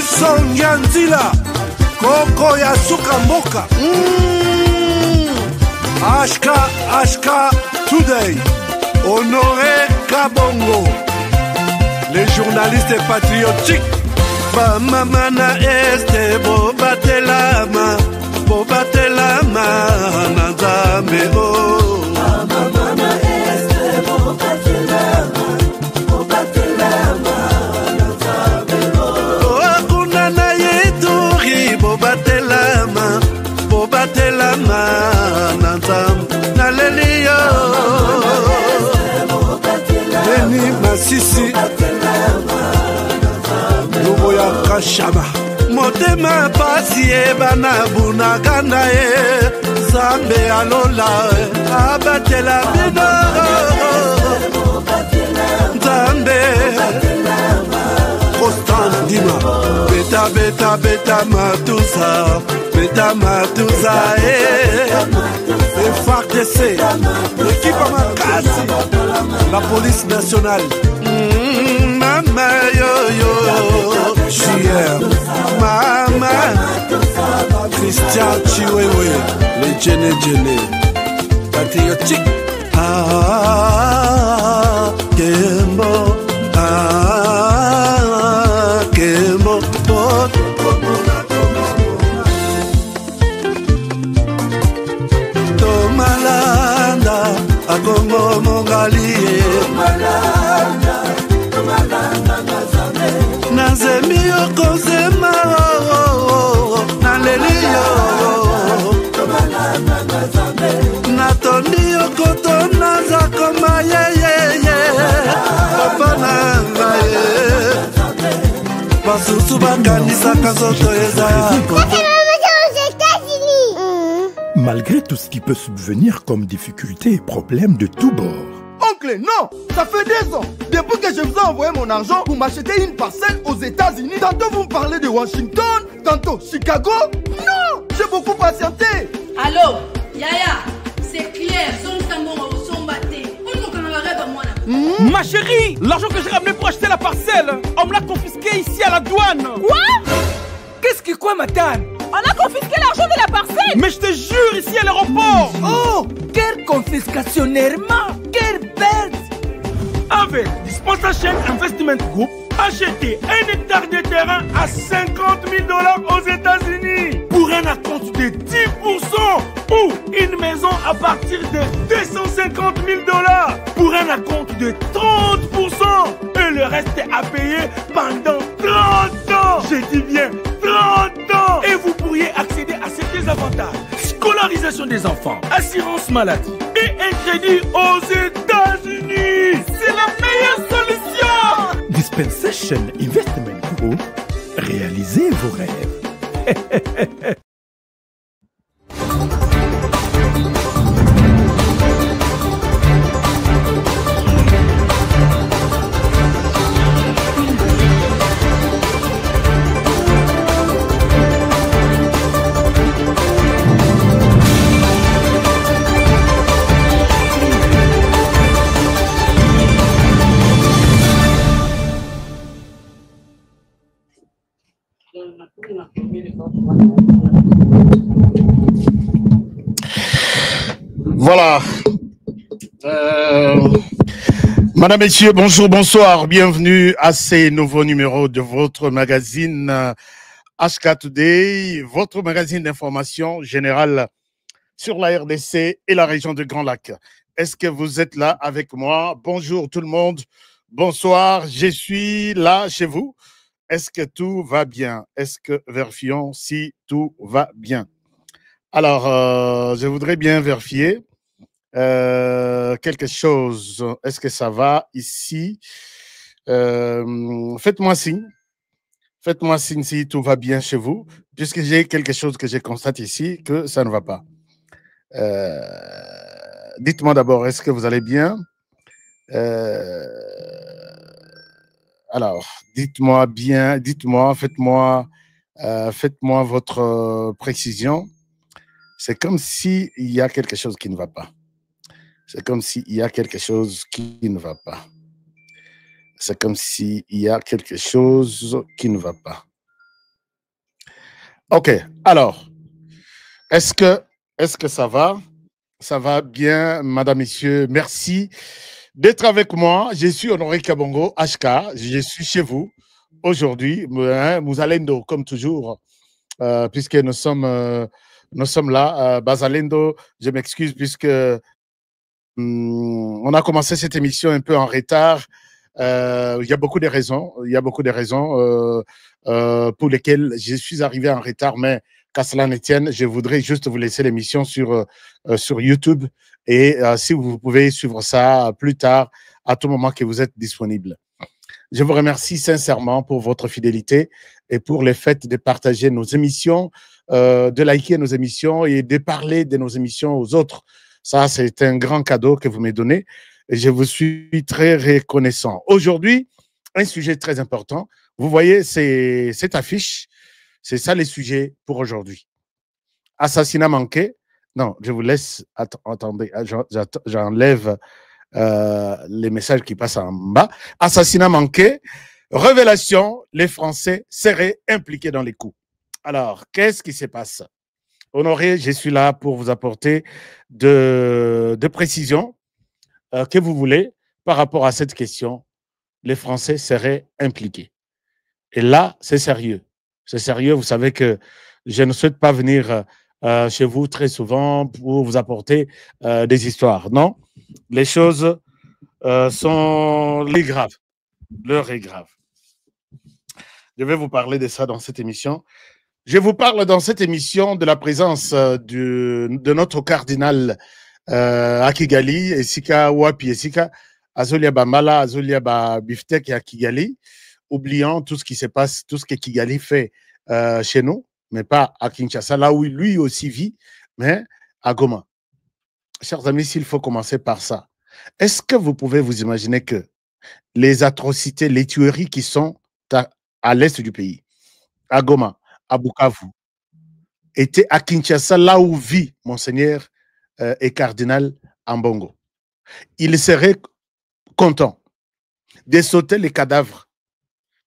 Sonja Nzila Koko ya suka mboka Ashka Today Honoré Kabongo les journalistes patriotiques Bamamana este Bobatelama Nanzambe Bamamana este Bobatelama Bobatelama Nanzam Nalelio Beni Masisi Luboya Kashama Motema pasi bana bunagana Zambe alola abatela bino Zambe Constant Dima Beta Matusa FARDC l'équipe à Makassi la police nationale Mama yo Chier Mama Christian Chiwewe les Djene patriotique Kembo Kembo Tomalanda Akongo Mongalie Nazemi Okozema Nalelio Natoni Okotona Zakoma Papa Nangaye Basusu Bakanisa Kazoto Ezayako Malgré tout ce qui peut subvenir comme difficultés et problèmes de tous bords. Oncle, non! Ça fait 2 ans! Depuis que je vous ai envoyé mon argent pour m'acheter une parcelle aux États-Unis, tantôt vous me parlez de Washington, tantôt Chicago. Non! J'ai beaucoup patienté! Allô? Yaya, c'est clair, Ma chérie, l'argent que j'ai ramené pour acheter la parcelle, on me l'a confisqué ici à la douane. Quoi? Qu'est-ce que quoi, Matane? On a confisqué l'argent de la parcelle. Mais je te jure, ici à l'aéroport. Oh, quelle confiscationnairement, quelle bête. Avec Dispensation Investment Group, achetez 1 hectare de terrain à 50 000 $ aux États-Unis pour un acompte de 10% ou une maison à partir de 250 000 $ pour un acompte de 30% et le reste à payer pendant 30 ans. Je dis bien 30 ans. Et vous pourriez accéder à ces avantages: scolarisation des enfants, assurance maladie et un crédit aux États-Unis. C'est la meilleure solution. Dispensation Investment Group, réalisez vos rêves. Voilà. Madame, Messieurs, bonjour, bonsoir. Bienvenue à ces nouveaux numéros de votre magazine HK Today, votre magazine d'information générale sur la RDC et la région de Grand Lac. Est-ce que vous êtes là avec moi? Bonjour tout le monde. Bonsoir. Je suis là chez vous. Est-ce que tout va bien? Est-ce que vérifions si tout va bien? Alors, je voudrais bien vérifier quelque chose. Est-ce que ça va ici? Faites-moi signe. Faites-moi signe si tout va bien chez vous, puisque j'ai quelque chose que je constate ici que ça ne va pas. Dites-moi d'abord, est-ce que vous allez bien? Alors, dites-moi bien, dites-moi, faites-moi votre précision. C'est comme s'il y a quelque chose qui ne va pas. C'est comme s'il y a quelque chose qui ne va pas. C'est comme s'il y a quelque chose qui ne va pas. Ok, alors, est-ce que ça va? Ça va bien, madame, messieurs. Merci d'être avec moi. Je suis Honoré Kabongo, HK. Je suis chez vous aujourd'hui. Muzalendo, comme toujours, puisque nous sommes là. Bazalendo, je m'excuse puisque on a commencé cette émission un peu en retard. Il y a beaucoup de raisons. Il y a beaucoup de raisons pour lesquelles je suis arrivé en retard, mais qu'à cela ne tienne, je voudrais juste vous laisser l'émission sur YouTube et si vous pouvez suivre ça plus tard, à tout moment que vous êtes disponible. Je vous remercie sincèrement pour votre fidélité et pour le fait de partager nos émissions, de liker nos émissions et de parler de nos émissions aux autres. Ça, c'est un grand cadeau que vous m'avez donné et je vous suis très reconnaissant. Aujourd'hui, un sujet très important. Vous voyez cette affiche, c'est ça les sujets pour aujourd'hui. Assassinat manqué. Non, je vous laisse. Attendez, j'enlève les messages qui passent en bas. Assassinat manqué. Révélation, les Français seraient impliqués dans les coups. Alors, qu'est-ce qui se passe? Honoré, je suis là pour vous apporter de précisions que vous voulez par rapport à cette question. Les Français seraient impliqués. Et là, c'est sérieux. C'est sérieux. Vous savez que je ne souhaite pas venir chez vous très souvent pour vous apporter des histoires. Non, les choses sont graves. L'heure est grave. Je vais vous parler de ça dans cette émission. Je vous parle dans cette émission de la présence de notre cardinal à Kigali, Esika Wapi Esika, Azolia Bamala, Azolia Biftek à Kigali, oubliant tout ce qui se passe, tout ce que Kigali fait chez nous, mais pas à Kinshasa, là où lui aussi vit, mais à Goma. Chers amis, s'il faut commencer par ça, est-ce que vous pouvez vous imaginer que les atrocités, les tueries qui sont à l'est du pays, à Goma, à Bukavu, étaient à Kinshasa, là où vit Monseigneur et cardinal Ambongo, il serait content de sauter les cadavres,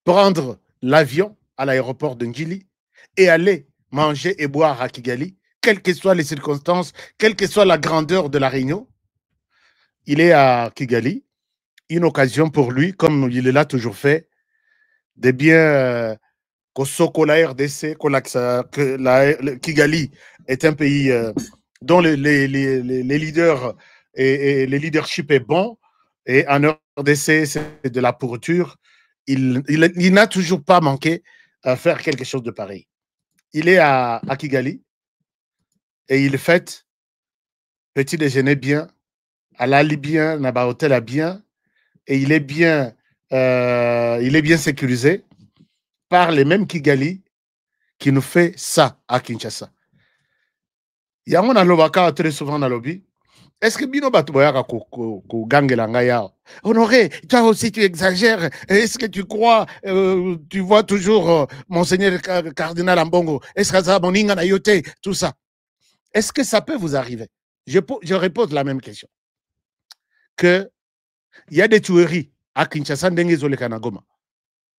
prendre l'avion à l'aéroport de Njili et aller manger et boire à Kigali, quelles que soient les circonstances, quelle que soit la grandeur de la réunion. Il est à Kigali, une occasion pour lui, comme il l'a toujours fait, de bien que la RDC, que Kigali est un pays dont les leaders et le leadership est bon, et en RDC, c'est de la pourriture. Il n'a toujours pas manqué à faire quelque chose de pareil. Il est à Kigali et il fête petit déjeuner bien, à l'ali bien, à hôtel à bien, et il est bien sécurisé par les mêmes Kigali qui nous fait ça à Kinshasa. Yango na lobaka très souvent na lobby. Est-ce que Bino Batoboyaka ko gangela ngaya? Honoré, toi aussi tu exagères. Est-ce que tu crois, tu vois toujours Monseigneur Cardinal Ambongo? Est-ce que ça moninga na yote, tout ça? Est-ce que ça peut vous arriver? Je repose la même question. Que il y a des tueries à Kinshasa ndengezole kanagoma.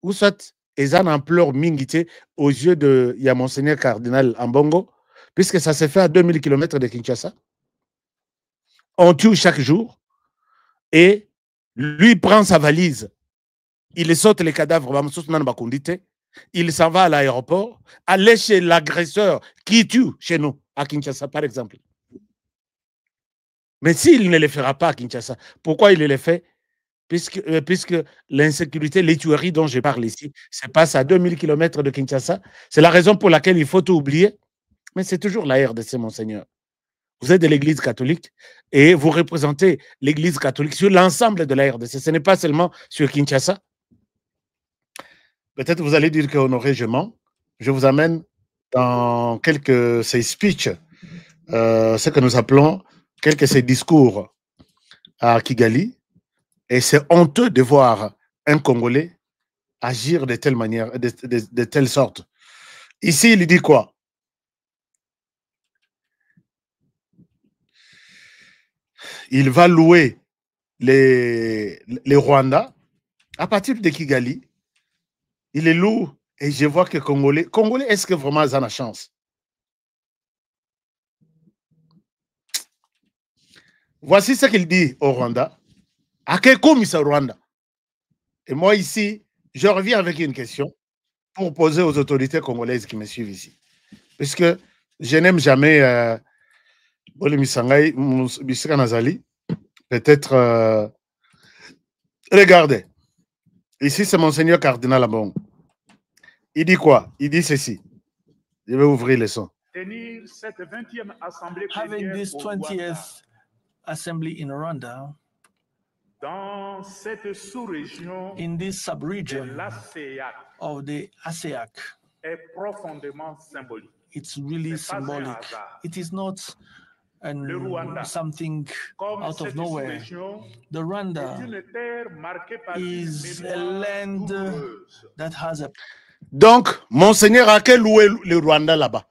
Ou soit ils en ampleur mingité aux yeux de Monseigneur Cardinal Ambongo, puisque ça s'est fait à 2000 km de Kinshasa. On tue chaque jour et lui prend sa valise. Il saute les cadavres, il s'en va à l'aéroport, aller chez l'agresseur qui tue chez nous, à Kinshasa par exemple. Mais s'il ne le fera pas à Kinshasa, pourquoi il le fait? Puisque l'insécurité, les tueries dont je parle ici, se passent à 2000 km de Kinshasa. C'est la raison pour laquelle il faut tout oublier. Mais c'est toujours la RDC, Monseigneur. Vous êtes de l'Église catholique et vous représentez l'Église catholique sur l'ensemble de la RDC. Ce n'est pas seulement sur Kinshasa. Peut-être vous allez dire que Honoré, je mens. Je vous amène dans quelques ces speeches, ce que nous appelons quelques ces discours à Kigali. Et c'est honteux de voir un Congolais agir de telle manière, de telle sorte. Ici, il dit quoi? Il va louer les Rwandais à partir de Kigali. Il les loue Et je vois que Congolais, est-ce que vraiment ils ont la chance? Voici ce qu'il dit au Rwanda. À quel commissaire au Rwanda? Et moi ici, je reviens avec une question pour poser aux autorités congolaises qui me suivent ici. Puisque je n'aime jamais peut-être regardez. Ici, c'est Monseigneur Cardinal Ambongo. Il dit quoi? Il dit ceci. Je vais ouvrir le son. Tenir cette 20e assemblée Having this 20th assembly in Rwanda, dans cette sous-région, in this sub-region of the ASEAC, est profondément symbolique. It's really symbolic. It is not something out of nowhere. The Rwanda is a land that has a... Donc, Monseigneur a quel loué le Rwanda là-bas?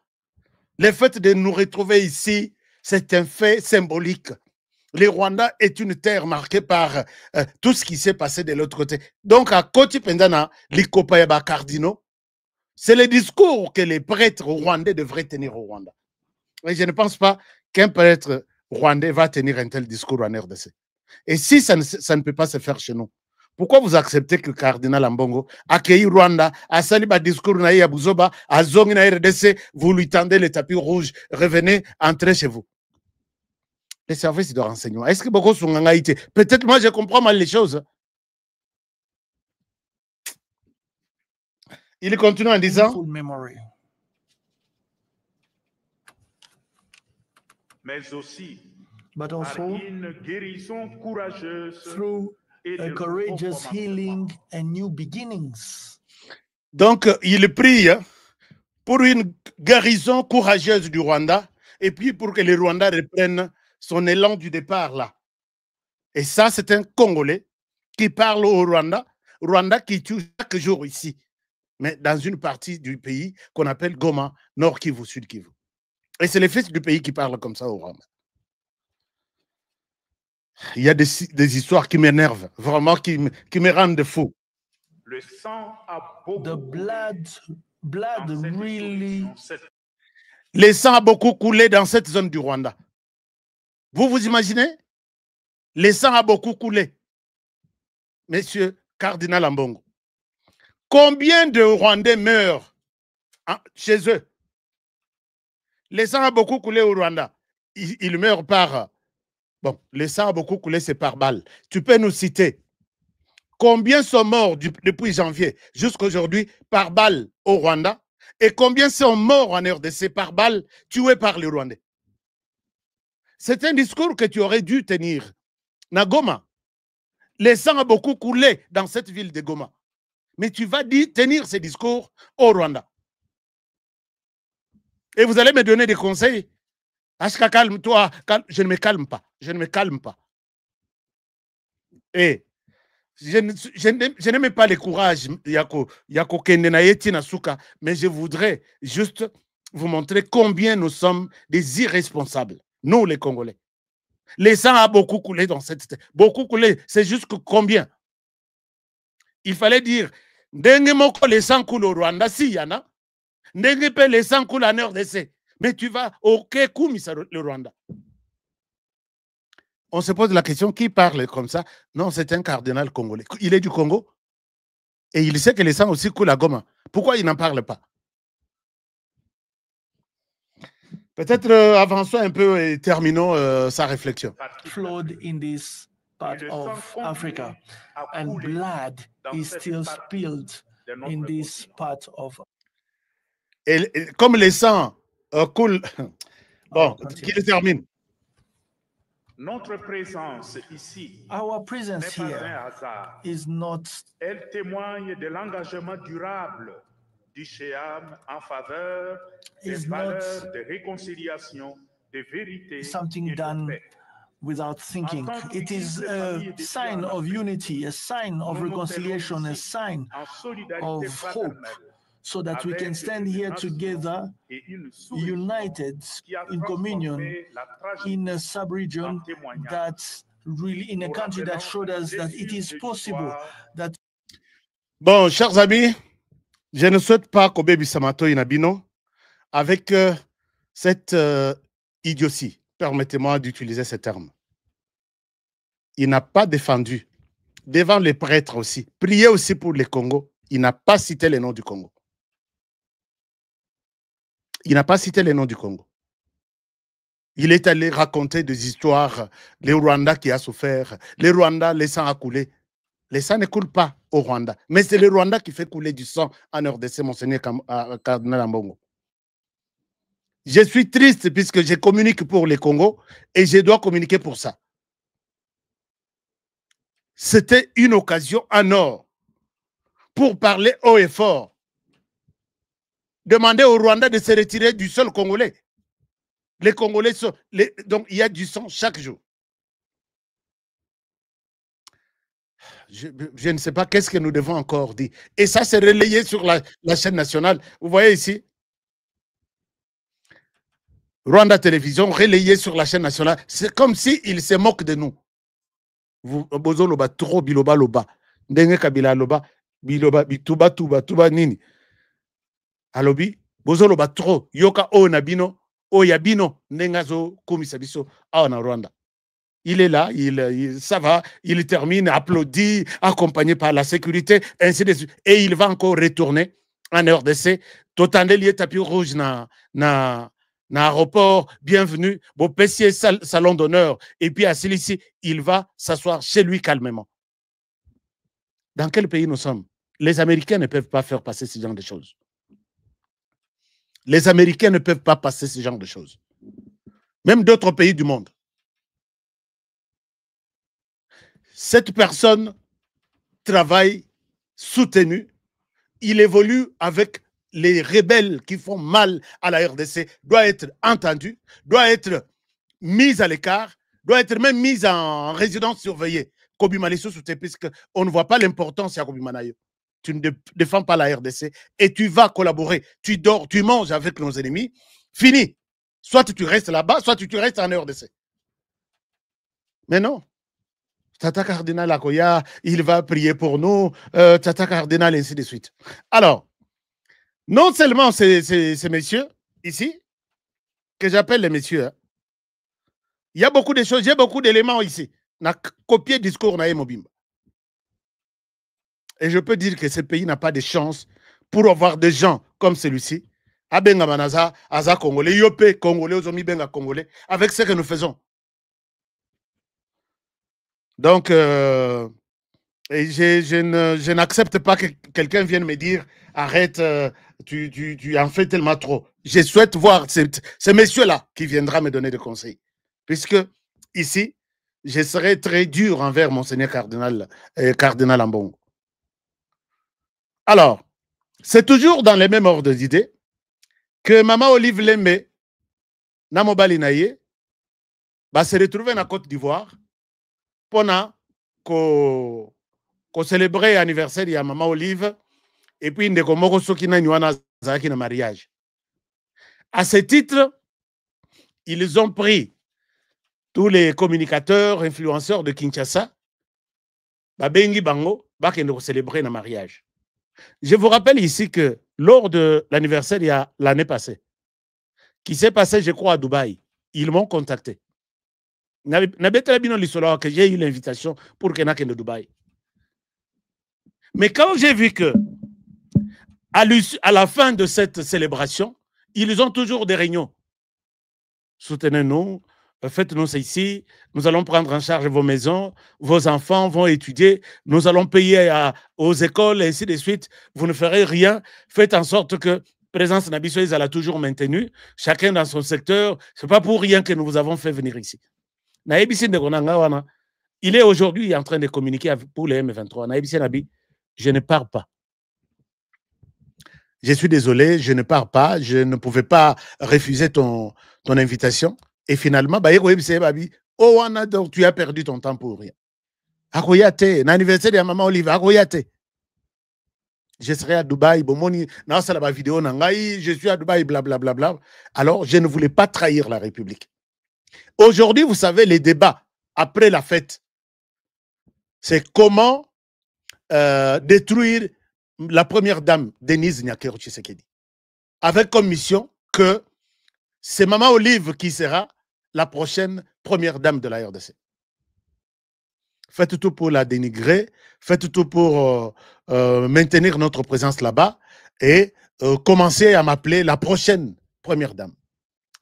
Le fait de nous retrouver ici, c'est un fait symbolique. Le Rwanda est une terre marquée par tout ce qui s'est passé de l'autre côté. Donc, à Koti Pendana, les Kopayaba cardinaux, c'est le discours que les prêtres rwandais devraient tenir au Rwanda. Et je ne pense pas qu'un prêtre rwandais va tenir un tel discours en RDC. Et si ça ne peut pas se faire chez nous, pourquoi vous acceptez que le cardinal Ambongo accueille Rwanda, a sali ba discours na ya Buzoba, a zongi na RDC, vous lui tendez le tapis rouge, revenez, entrez chez vous. Les services de renseignement, est-ce que beaucoup sont en Haïti? Peut-être moi je comprends mal les choses. Il continue en disant, mais aussi but also par une guérison courageuse through a courageous healing and new beginnings. Donc, il prie pour une guérison courageuse du Rwanda et puis pour que le Rwanda reprenne son élan du départ là. Et ça, c'est un Congolais qui parle au Rwanda, Rwanda qui tue chaque jour ici, mais dans une partie du pays qu'on appelle Goma, Nord Kivu, Sud Kivu. Et c'est les fils du pays qui parlent comme ça au Rwanda. Il y a des histoires qui m'énervent, vraiment, qui me rendent fou. Le sang a beaucoup The blood really... Le sang a beaucoup coulé dans cette zone du Rwanda. Vous imaginez? Le sang a beaucoup coulé. Monsieur Cardinal Ambongo. Combien de Rwandais meurent chez eux? Le sang a beaucoup coulé au Rwanda. Ils meurent par... Bon, le sang a beaucoup coulé, c'est par balle. Tu peux nous citer combien sont morts depuis janvier jusqu'à aujourd'hui par balle au Rwanda et combien sont morts en RDC par balle tués par les Rwandais? C'est un discours que tu aurais dû tenir. Na Goma, le sang a beaucoup coulé dans cette ville de Goma. Mais tu vas tenir ce discours au Rwanda. Et vous allez me donner des conseils. Ashka, calme-toi. Je ne me calme pas. Je ne me calme pas. Et je n'aime pas le courage, Yako Kendenayeti Nasuka, mais je voudrais juste vous montrer combien nous sommes des irresponsables, nous les Congolais. Les sang a beaucoup coulé dans cette terre. Beaucoup coulé, c'est juste que combien? Il fallait dire, Ndengemoko les sang coulent au Rwanda, si yana. Ndengepe les sang coulent en RDC. Mais tu vas au Kekumisa, le Rwanda. On se pose la question, qui parle comme ça? Non, c'est un cardinal congolais. Il est du Congo et il sait que les sangs aussi coulent à Goma. Pourquoi il n'en parle pas? Peut-être avançons un peu et terminons sa réflexion. Flowed in this part of Africa and blood is still spilled in this part of... Et comme les sangs coulent... Bon, qu'il termine. Notre présence ici, our presence here is not... Elle témoigne de l'engagement durable du CHEAM en faveur des valeurs de réconciliation, de vérité something et done de paix. without thinking. It is a sign of unity, a sign of reconciliation, a sign of hope, so that we can stand here together, united in communion, in a sub-region that really, in a country that showed us that it is possible. That... Bon, chers amis, Je ne souhaite pas Kobe Bissamato Inabino avec cette idiotie. Permettez-moi d'utiliser ce terme. Il n'a pas défendu, devant les prêtres aussi, prié aussi pour le Congo. Il n'a pas cité le nom du Congo. Il n'a pas cité le nom du Congo. Il est allé raconter des histoires, le Rwanda qui a souffert, le Rwanda, le sang a coulé. Le sang ne coule pas au Rwanda, mais c'est le Rwanda qui fait couler du sang en RDC, Monseigneur Cardinal Ambongo. Je suis triste puisque je communique pour le Congo et je dois communiquer pour ça. C'était une occasion en or pour parler haut et fort. Demander au Rwanda de se retirer du sol congolais. Les Congolais sont... donc il y a du sang chaque jour. Je ne sais pas qu'est-ce que nous devons encore dire. Et ça, c'est relayé sur la chaîne nationale. Vous voyez ici, Rwanda Télévision, relayé sur la chaîne nationale. C'est comme s'ils se moquent de nous. Vous, bozo loba trop biloba loba. Ndenge kabila loba, biloba, bituba, tuba, nini. Alobi, bozo loba trop. Yoka o nabino, o yabino, nengazo komisabiso, a na Rwanda. Il est là, ça va, il termine, applaudi, accompagné par la sécurité, ainsi de suite. Et il va encore retourner en RDC. Totande lié tapis rouge na aéroport, bienvenue, bon pessier salon d'honneur. Et puis à Silici, il va s'asseoir chez lui calmement. Dans quel pays nous sommes? Les Américains ne peuvent pas faire passer ce genre de choses. Les Américains ne peuvent pas passer ce genre de choses. Même d'autres pays du monde. Cette personne travaille soutenu. Il évolue avec les rebelles qui font mal à la RDC, doit être entendu, doit être mis à l'écart, doit être même mis en résidence surveillée. Puisqu'on ne voit pas l'importance de Kobimanayo. Tu ne défends pas la RDC et tu vas collaborer. Tu dors, tu manges avec nos ennemis. Fini. Soit tu restes là-bas, soit tu restes en RDC. Mais non. Tata Cardinal Akoya, il va prier pour nous, Tata Cardinal, ainsi de suite. Alors, non seulement ces messieurs, ici, que j'appelle les messieurs, hein, il y a beaucoup de choses, j'ai beaucoup d'éléments ici. On a copié le discours de Mobimba. Et je peux dire que ce pays n'a pas de chance pour avoir des gens comme celui-ci, Abenga Manaza, Aza Congolais, Yopé Congolais, Ozomi Benga Congolais, avec ce que nous faisons. Donc, je n'accepte pas que quelqu'un vienne me dire arrête, tu en fais tellement trop. Je souhaite voir ce monsieur-là qui viendra me donner des conseils. Puisque ici, je serai très dur envers Monseigneur Cardinal Ambongo. Alors, c'est toujours dans les mêmes ordres d'idées que Maman Olive Lembe, Namobali Naye, va se retrouver en Côte d'Ivoire pour célébrer l'anniversaire de Maman Olive et puis de Komoko Sokina Nywana Zaki na mariage. À ce titre, ils ont pris tous les communicateurs, influenceurs de Kinshasa, Babengi Bango, pour célébrer le mariage. Je vous rappelle ici que lors de l'anniversaire il y a l'année passée, qui s'est passé, je crois, à Dubaï, ils m'ont contacté. Que j'ai eu l'invitation pour qu'il y ait de Dubaï. Mais quand j'ai vu que à la fin de cette célébration, ils ont toujours des réunions. Soutenez-nous, faites-nous ça ici, nous allons prendre en charge vos maisons, vos enfants vont étudier, nous allons payer aux écoles, et ainsi de suite. Vous ne ferez rien. Faites en sorte que présence Nabiso elle a toujours maintenu, chacun dans son secteur. Ce n'est pas pour rien que nous vous avons fait venir ici. Il est aujourd'hui en train de communiquer pour les M23. Je ne pars pas. Je suis désolé, je ne pars pas. Je ne pouvais pas refuser ton invitation. Et finalement, donc tu as perdu ton temps pour rien. L'anniversaire de Maman Olive, je serai à Dubaï, je suis à Dubaï, blablabla. Alors, je ne voulais pas trahir la République. Aujourd'hui, vous savez, les débats après la fête, c'est comment détruire la première dame, Denise Nyakero Tshisekedi, avec comme mission que c'est Maman Olive qui sera la prochaine première dame de la RDC. Faites tout pour la dénigrer, faites tout pour maintenir notre présence là-bas et commencez à m'appeler la prochaine première dame.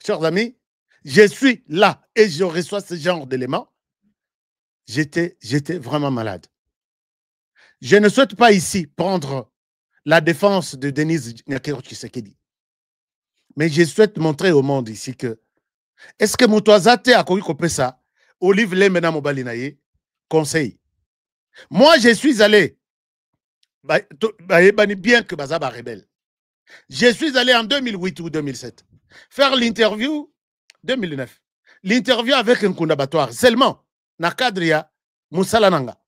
Chers amis, je suis là et je reçois ce genre d'éléments. J'étais vraiment malade. Je ne souhaite pas ici prendre la défense de Denise Nyakero Tshisekedi. Mais je souhaite montrer au monde ici que est-ce que Moutouazate a connu ça, Olive Lemena Mobalinaye, conseil. Moi, je suis allé, bien que Bazaba rebelle. Je suis allé en 2008 ou 2007 faire l'interview 2009. L'interview avec un Kundabatoire, seulement, Nakadria Moussalananga.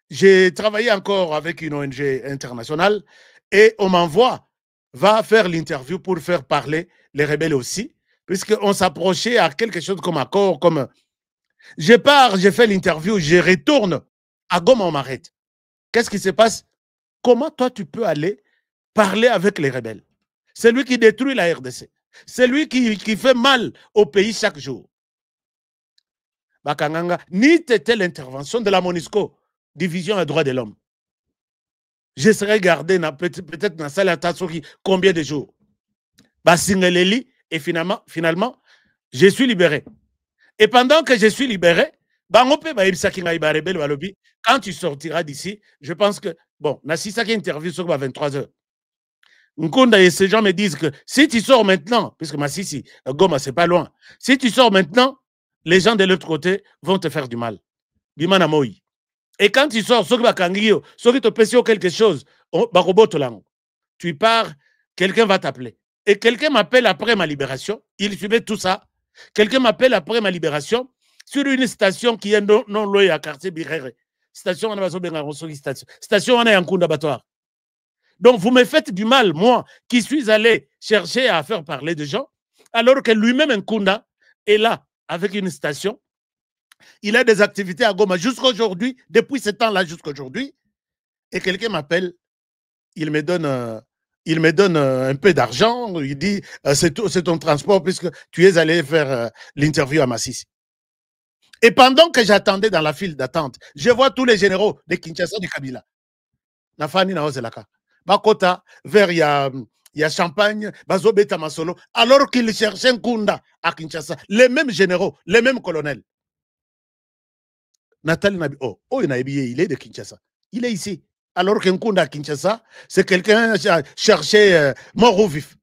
J'ai travaillé encore avec une ONG internationale et on m'envoie, va faire l'interview pour faire parler les rebelles aussi, puisqu'on s'approchait à quelque chose comme accord, comme... Je pars, je fais l'interview, je retourne à Goma, on m'arrête. Qu'est-ce qui se passe? Comment toi tu peux aller parler avec les rebelles? C'est lui qui détruit la RDC. C'est lui qui fait mal au pays chaque jour. Bakanganga, ni telle intervention de la MONUSCO, division des droits de l'homme. Je serai gardé peut-être dans la salle à Tatsuri combien de jours? Basingeleli, et finalement, je suis libéré. Et pendant que je suis libéré, quand tu sortiras d'ici, je pense que, bon, Nassisaki interview sur 23h. Nkunda et ces gens me disent que si tu sors maintenant, puisque Massissi, Goma, c'est pas loin, si tu sors maintenant, les gens de l'autre côté vont te faire du mal. Bimana Moi. Et quand tu sors, ceux qui te pèsent quelque chose, tu pars, quelqu'un va t'appeler. Et quelqu'un m'appelle après ma libération, il suivait tout ça. Quelqu'un m'appelle après ma libération sur une station qui est non loin à quartier Birere. Station en Yankunda Batoire. Donc vous me faites du mal, moi, qui suis allé chercher à faire parler de gens, alors que lui-même Nkunda est là avec une station. Il a des activités à Goma jusqu'à aujourd'hui, depuis ce temps-là jusqu'à aujourd'hui. Et quelqu'un m'appelle, il me donne un peu d'argent, il dit c'est ton transport puisque tu es allé faire l'interview à Massissi. Et pendant que j'attendais dans la file d'attente, je vois tous les généraux de Kinshasa du Kabila. Nafani na Ozelaka. Bakota, vers il y a Champagne, Bazobeta Masolo, alors qu'ils cherchaient Nkunda à Kinshasa. Les mêmes généraux, les mêmes colonels. Nathalie Nabi, il est de Kinshasa. Il est ici. Alors que Nkunda à Kinshasa, c'est quelqu'un qui a cherché mort ou vif.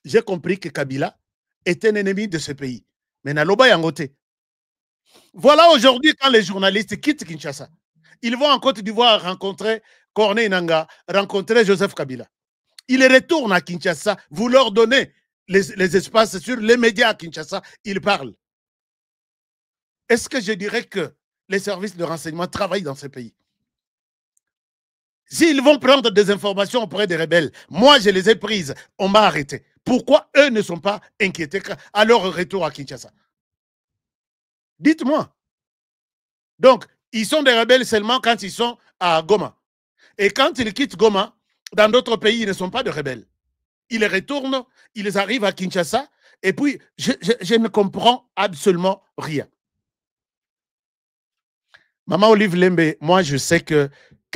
J'ai compris que Kabila est un ennemi de ce pays. Mais Naloba Yangote. Voilà aujourd'hui quand les journalistes quittent Kinshasa. Ils vont en Côte d'Ivoire rencontrer Corneille Nangaa, rencontrer Joseph Kabila. Ils retournent à Kinshasa, vous leur donnez les espaces sur les médias à Kinshasa, ils parlent. Est-ce que je dirais que les services de renseignement travaillent dans ce pays? S'ils vont prendre des informations auprès des rebelles, moi je les ai prises, on m'a arrêté. Pourquoi eux ne sont pas inquiétés à leur retour à Kinshasa? Dites-moi. Donc, ils sont des rebelles seulement quand ils sont à Goma. Et quand ils quittent Goma, dans d'autres pays, ils ne sont pas de rebelles. Ils retournent, ils arrivent à Kinshasa, et puis je ne comprends absolument rien. Maman Olive Lembe, moi je sais que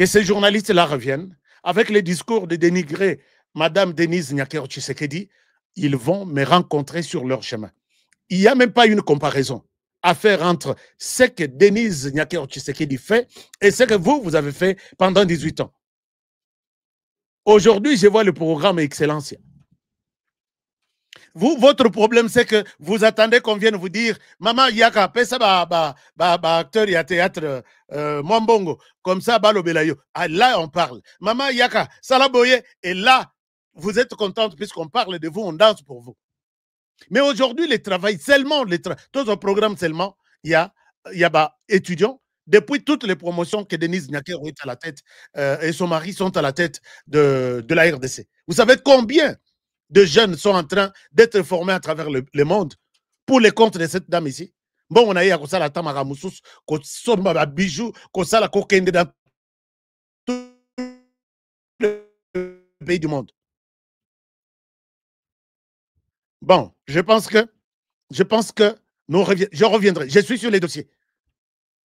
ces journalistes-là reviennent, avec les discours de dénigrer Madame Denise Nyakero Tshisekedi, ils vont me rencontrer sur leur chemin. Il n'y a même pas une comparaison à faire entre ce que Denise Nyakero Tshisekedi fait et ce que vous avez fait pendant 18 ans. Aujourd'hui, je vois le programme Excellencia. Vous, votre problème, c'est que vous attendez qu'on vienne vous dire Maman, Yaka, pesa acteur, il y a théâtre, Mwambongo, comme ça, Balo Belayo. Ah, là, on parle. Maman, Yaka, Salaboye, et là, vous êtes contente puisqu'on parle de vous, on danse pour vous. Mais aujourd'hui, le travail, seulement, tous les programmes seulement, il y a étudiants, depuis toutes les promotions que Denise Nyakero est à la tête et son mari sont à la tête de la RDC. Vous savez combien de jeunes sont en train d'être formés à travers le monde pour les comptes de cette dame ici? Bon, on a eu à cause de la Tamara Moussous, qu'on a bijou, qu'on a la coquine dans pays du monde. Bon, je pense que je reviendrai. Je suis sur les dossiers.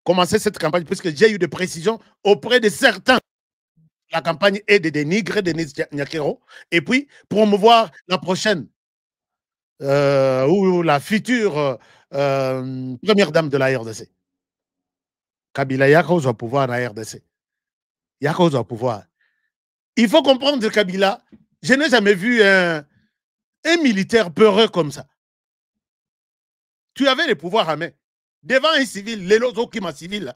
Commencer cette campagne, puisque j'ai eu des précisions auprès de certains. La campagne est de dénigrer Denis Nyakero et puis promouvoir la prochaine ou la future première dame de la RDC. Kabila Yako doit pouvoir à la RDC. Yako doit pouvoir. Il faut comprendre que Kabila, je n'ai jamais vu un militaire peureux comme ça. Tu avais les pouvoirs à main. Devant un civil, les autres qui m'a civil,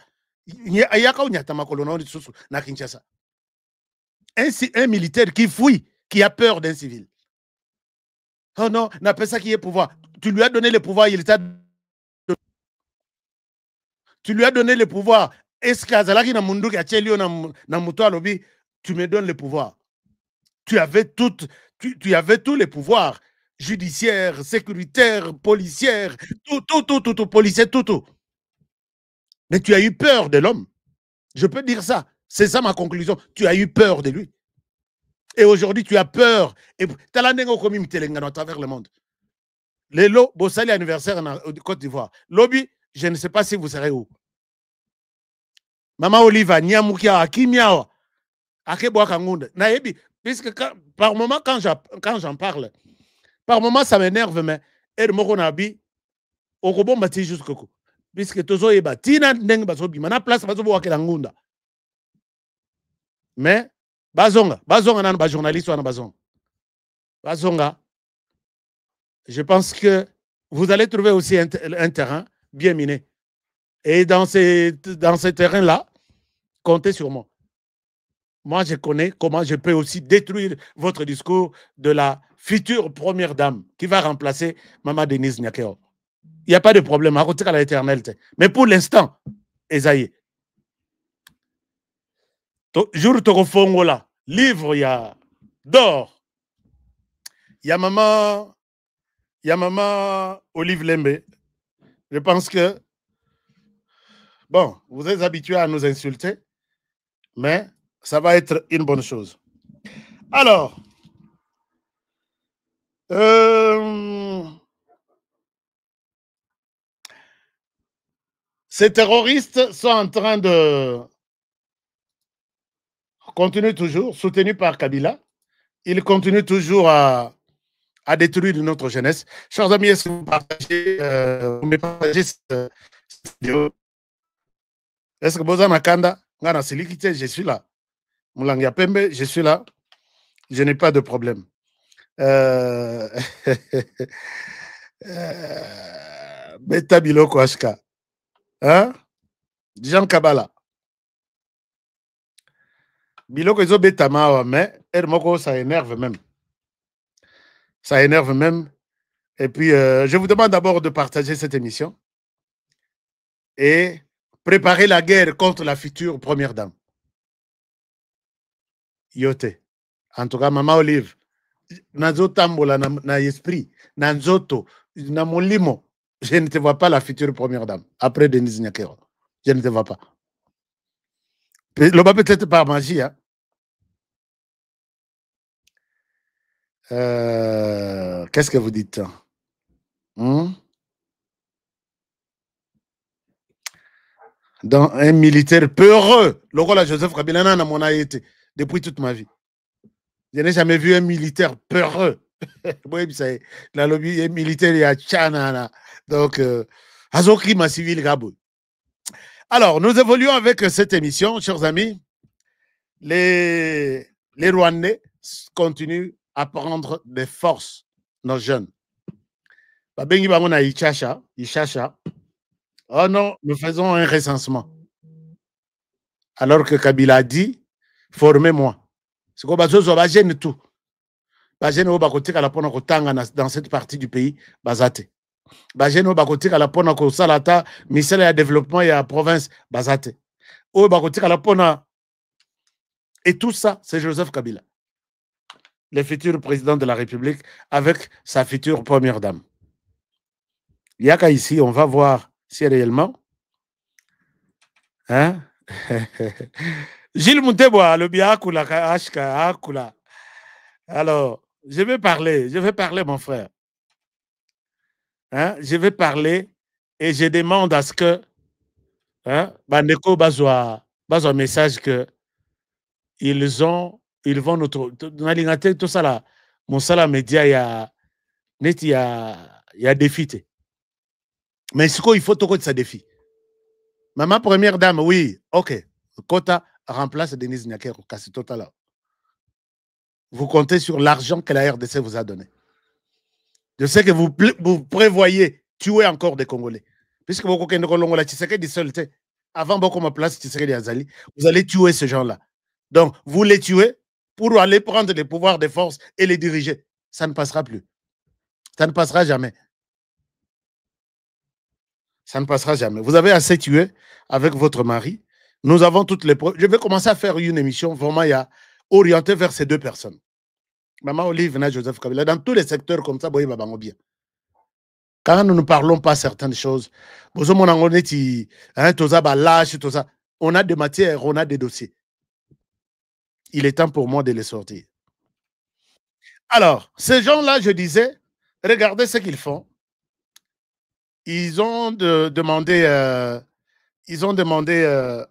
un militaire qui fuit, qui a peur d'un civil. Oh non, n'a pas ça qui est pouvoir. Tu lui as donné le pouvoir, il t'a. Tu lui as donné le pouvoir. Est-ce que tu me donnes le pouvoir? Tu avais tous les pouvoirs judiciaires, sécuritaires, policières, tout, policier, tout. Mais tu as eu peur de l'homme. Je peux dire ça. C'est ça ma conclusion. Tu as eu peur de lui. Et aujourd'hui, tu as peur. Et tu as à travers le monde. Les lots, Bossali anniversaire en Côte d'Ivoire. Lobby, je ne sais pas si vous serez où. Maman Oliva, Niamoukia, Akimiawa, Akeboa Kangunda. Naebi, puisque par moment, quand j'en parle, par moment, ça m'énerve, mais et moko nabi, okobon bati jusqu'au puisque tozo eba, tina neng baso bimana place baso bo wakelangunda. Mais bazonga nan ba journaliste wana bazonga. Je pense que vous allez trouver aussi un terrain bien miné. Et dans ces terrains-là, comptez sur moi. Moi, je connais comment je peux aussi détruire votre discours de la future première dame qui va remplacer Maman Denise Nyakero. Il n'y a pas de problème, à côté de l'éternalité. Mais pour l'instant, Esaïe. Jour Torofongo là, livre, il y a d'or. Il y a Maman Olive Lembe. Je pense que, bon, vous êtes habitués à nous insulter, mais ça va être une bonne chose. Alors, ces terroristes sont en train de continuer toujours, soutenus par Kabila. Ils continuent toujours à détruire notre jeunesse. Chers amis, est-ce que vous me partagez cette vidéo? Est-ce que Bozan Akanda, je suis là. Moulangia Pembe, je suis là. Je n'ai pas de problème. Beta Biloko Ashka. Hein? Jean Kabala. Biloko Ezo Beta Mawa, mais Ermoko, ça énerve même. Ça énerve même. Et puis, je vous demande d'abord de partager cette émission et préparer la guerre contre la future première dame. Yote. En tout cas, Maman Olive, Nazo Tambola, na esprit, Nanzoto, na molimo, je ne te vois pas la future première dame. Après Denise Nyakero. Je ne te vois pas. Peut-être par magie, hein. Qu'est-ce que vous dites? Dans un militaire peureux, le rôle de Joseph Kabila n'a mon été depuis toute ma vie. Je n'ai jamais vu un militaire peureux. La lobby militaire, il y a Tchanana. Donc, Azoki ma civil Gabou. Alors, nous évoluons avec cette émission, chers amis. Les Rwandais continuent à prendre des forces, nos jeunes. Oh non, nous faisons un recensement. Alors que Kabila a dit, formez-moi. C'est quoi, tout. Dans cette partie du pays, bazate. Bajeno bakotika la pona ko salata misela ya développement ya province bazate. O bakotika la pona. Et tout ça, c'est Joseph Kabila, le futur président de la République, avec sa future première dame. Yaka ici, on va voir si réellement. Hein? Gilles Mouteboa, le biakula, ashka, akula. Alors, je vais parler, mon frère. Hein? Je vais parler et je demande à ce que Bandeko bazwa un message que ils vont notre tout ça là mon sala média il y a défi. Mais ce qu'il faut que ça défi. Maman première dame, oui, ok. Kota remplace Denise Nyakero, c'est total. Vous comptez sur l'argent que la RDC vous a donné. Je sais que vous prévoyez tuer encore des Congolais. Puisque vous avant beaucoup ma place, vous allez tuer ces gens-là. Donc, vous les tuez pour aller prendre les pouvoirs de force et les diriger. Ça ne passera plus. Ça ne passera jamais. Ça ne passera jamais. Vous avez assez tué avec votre mari. Nous avons toutes les preuves. Je vais commencer à faire une émission vraiment orientée vers ces deux personnes. Maman Olive et Joseph Kabila, dans tous les secteurs comme ça, bien. Quand nous ne parlons pas certaines choses, on a des matières, on a des dossiers. Il est temps pour moi de les sortir. Alors, ces gens-là, je disais, regardez ce qu'ils font. Ils ont demandé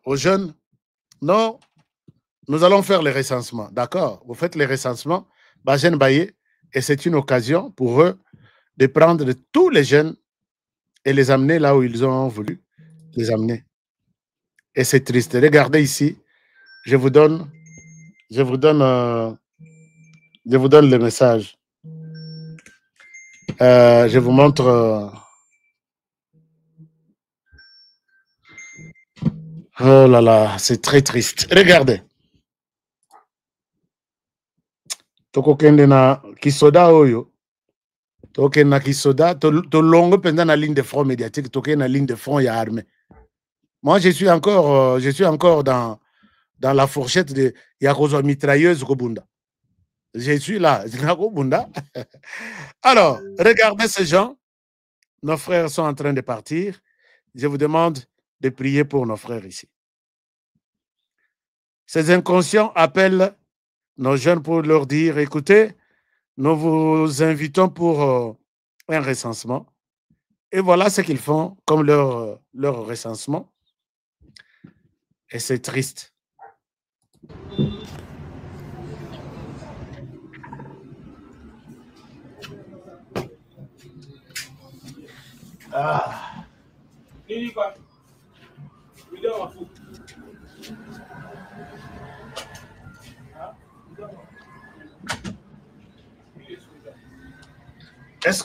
aux jeunes, non, nous allons faire les recensements. D'accord, vous faites les recensements, et c'est une occasion pour eux de prendre de tous les jeunes et les amener là où ils ont voulu les amener. Et c'est triste. Regardez ici, je vous donne le message. Je vous montre. Oh là là, c'est très triste. Regardez. Tokokende na kisoda oyo. Tokokende na kisoda. Tolongo pendant la ligne de front médiatique. Tokokende na ligne de front ya armée. Moi, je suis encore dans la fourchette de Yakozo mitrailleuse Kobunda. Je suis là. Alors, regardez ces gens. Nos frères sont en train de partir. Je vous demande de prier pour nos frères ici. Ces inconscients appellent nos jeunes pour leur dire, écoutez, nous vous invitons pour un recensement. Et voilà ce qu'ils font comme leur recensement. Et c'est triste. Ah. Est-ce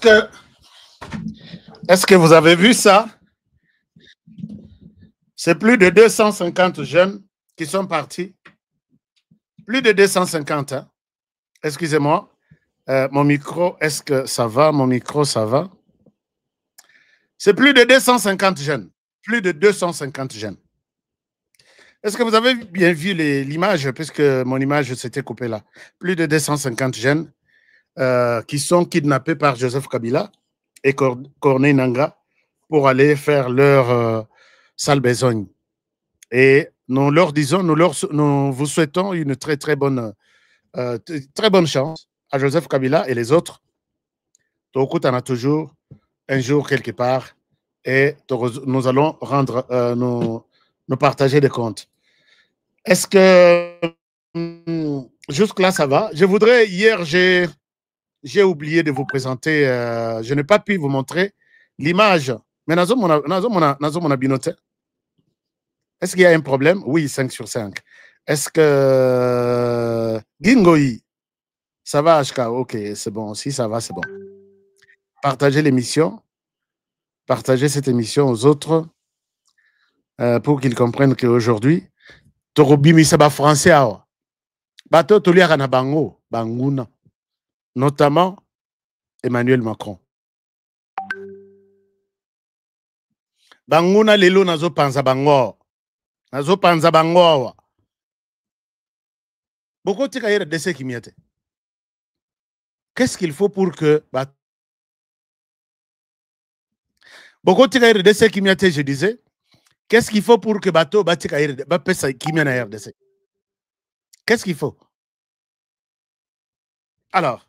que vous avez vu ça? C'est plus de 250 jeunes qui sont partis. Plus de 250. Hein? Excusez-moi. Mon micro, est-ce que ça va? Mon micro, ça va? C'est plus de 250 jeunes. Plus de 250 jeunes. Est-ce que vous avez bien vu l'image, puisque mon image s'était coupée là? Plus de 250 jeunes qui sont kidnappés par Joseph Kabila et Corneille Nangaa pour aller faire leur sale besogne. Et nous leur disons, nous vous souhaitons une très bonne chance à Joseph Kabila et les autres. Donc, on a toujours un jour quelque part et nous allons rendre, nous partager des comptes. Est-ce que jusque-là, ça va? Je voudrais, hier, j'ai oublié de vous présenter, je n'ai pas pu vous montrer l'image. Mais Nazo mon binoté. Est-ce qu'il y a un problème? Oui, 5 sur 5. Est-ce que Gingoï, ça va, HK? Ok, c'est bon. Si ça va, c'est bon. Partagez l'émission. Partagez cette émission aux autres pour qu'ils comprennent qu'aujourd'hui, Torobimi Saba français, Bato Toliara na Bango, Banguna, notamment Emmanuel Macron. Banguna lelo nazo panza bango. Nazo panza bango. Beaucoup de gens de ce qui m'y était. Qu'est-ce qu'il faut pour que beaucoup de gens de ce qui m'y était, je disais, qu'est-ce qu'il faut pour que bateau Qu'est-ce qu'il faut? Alors,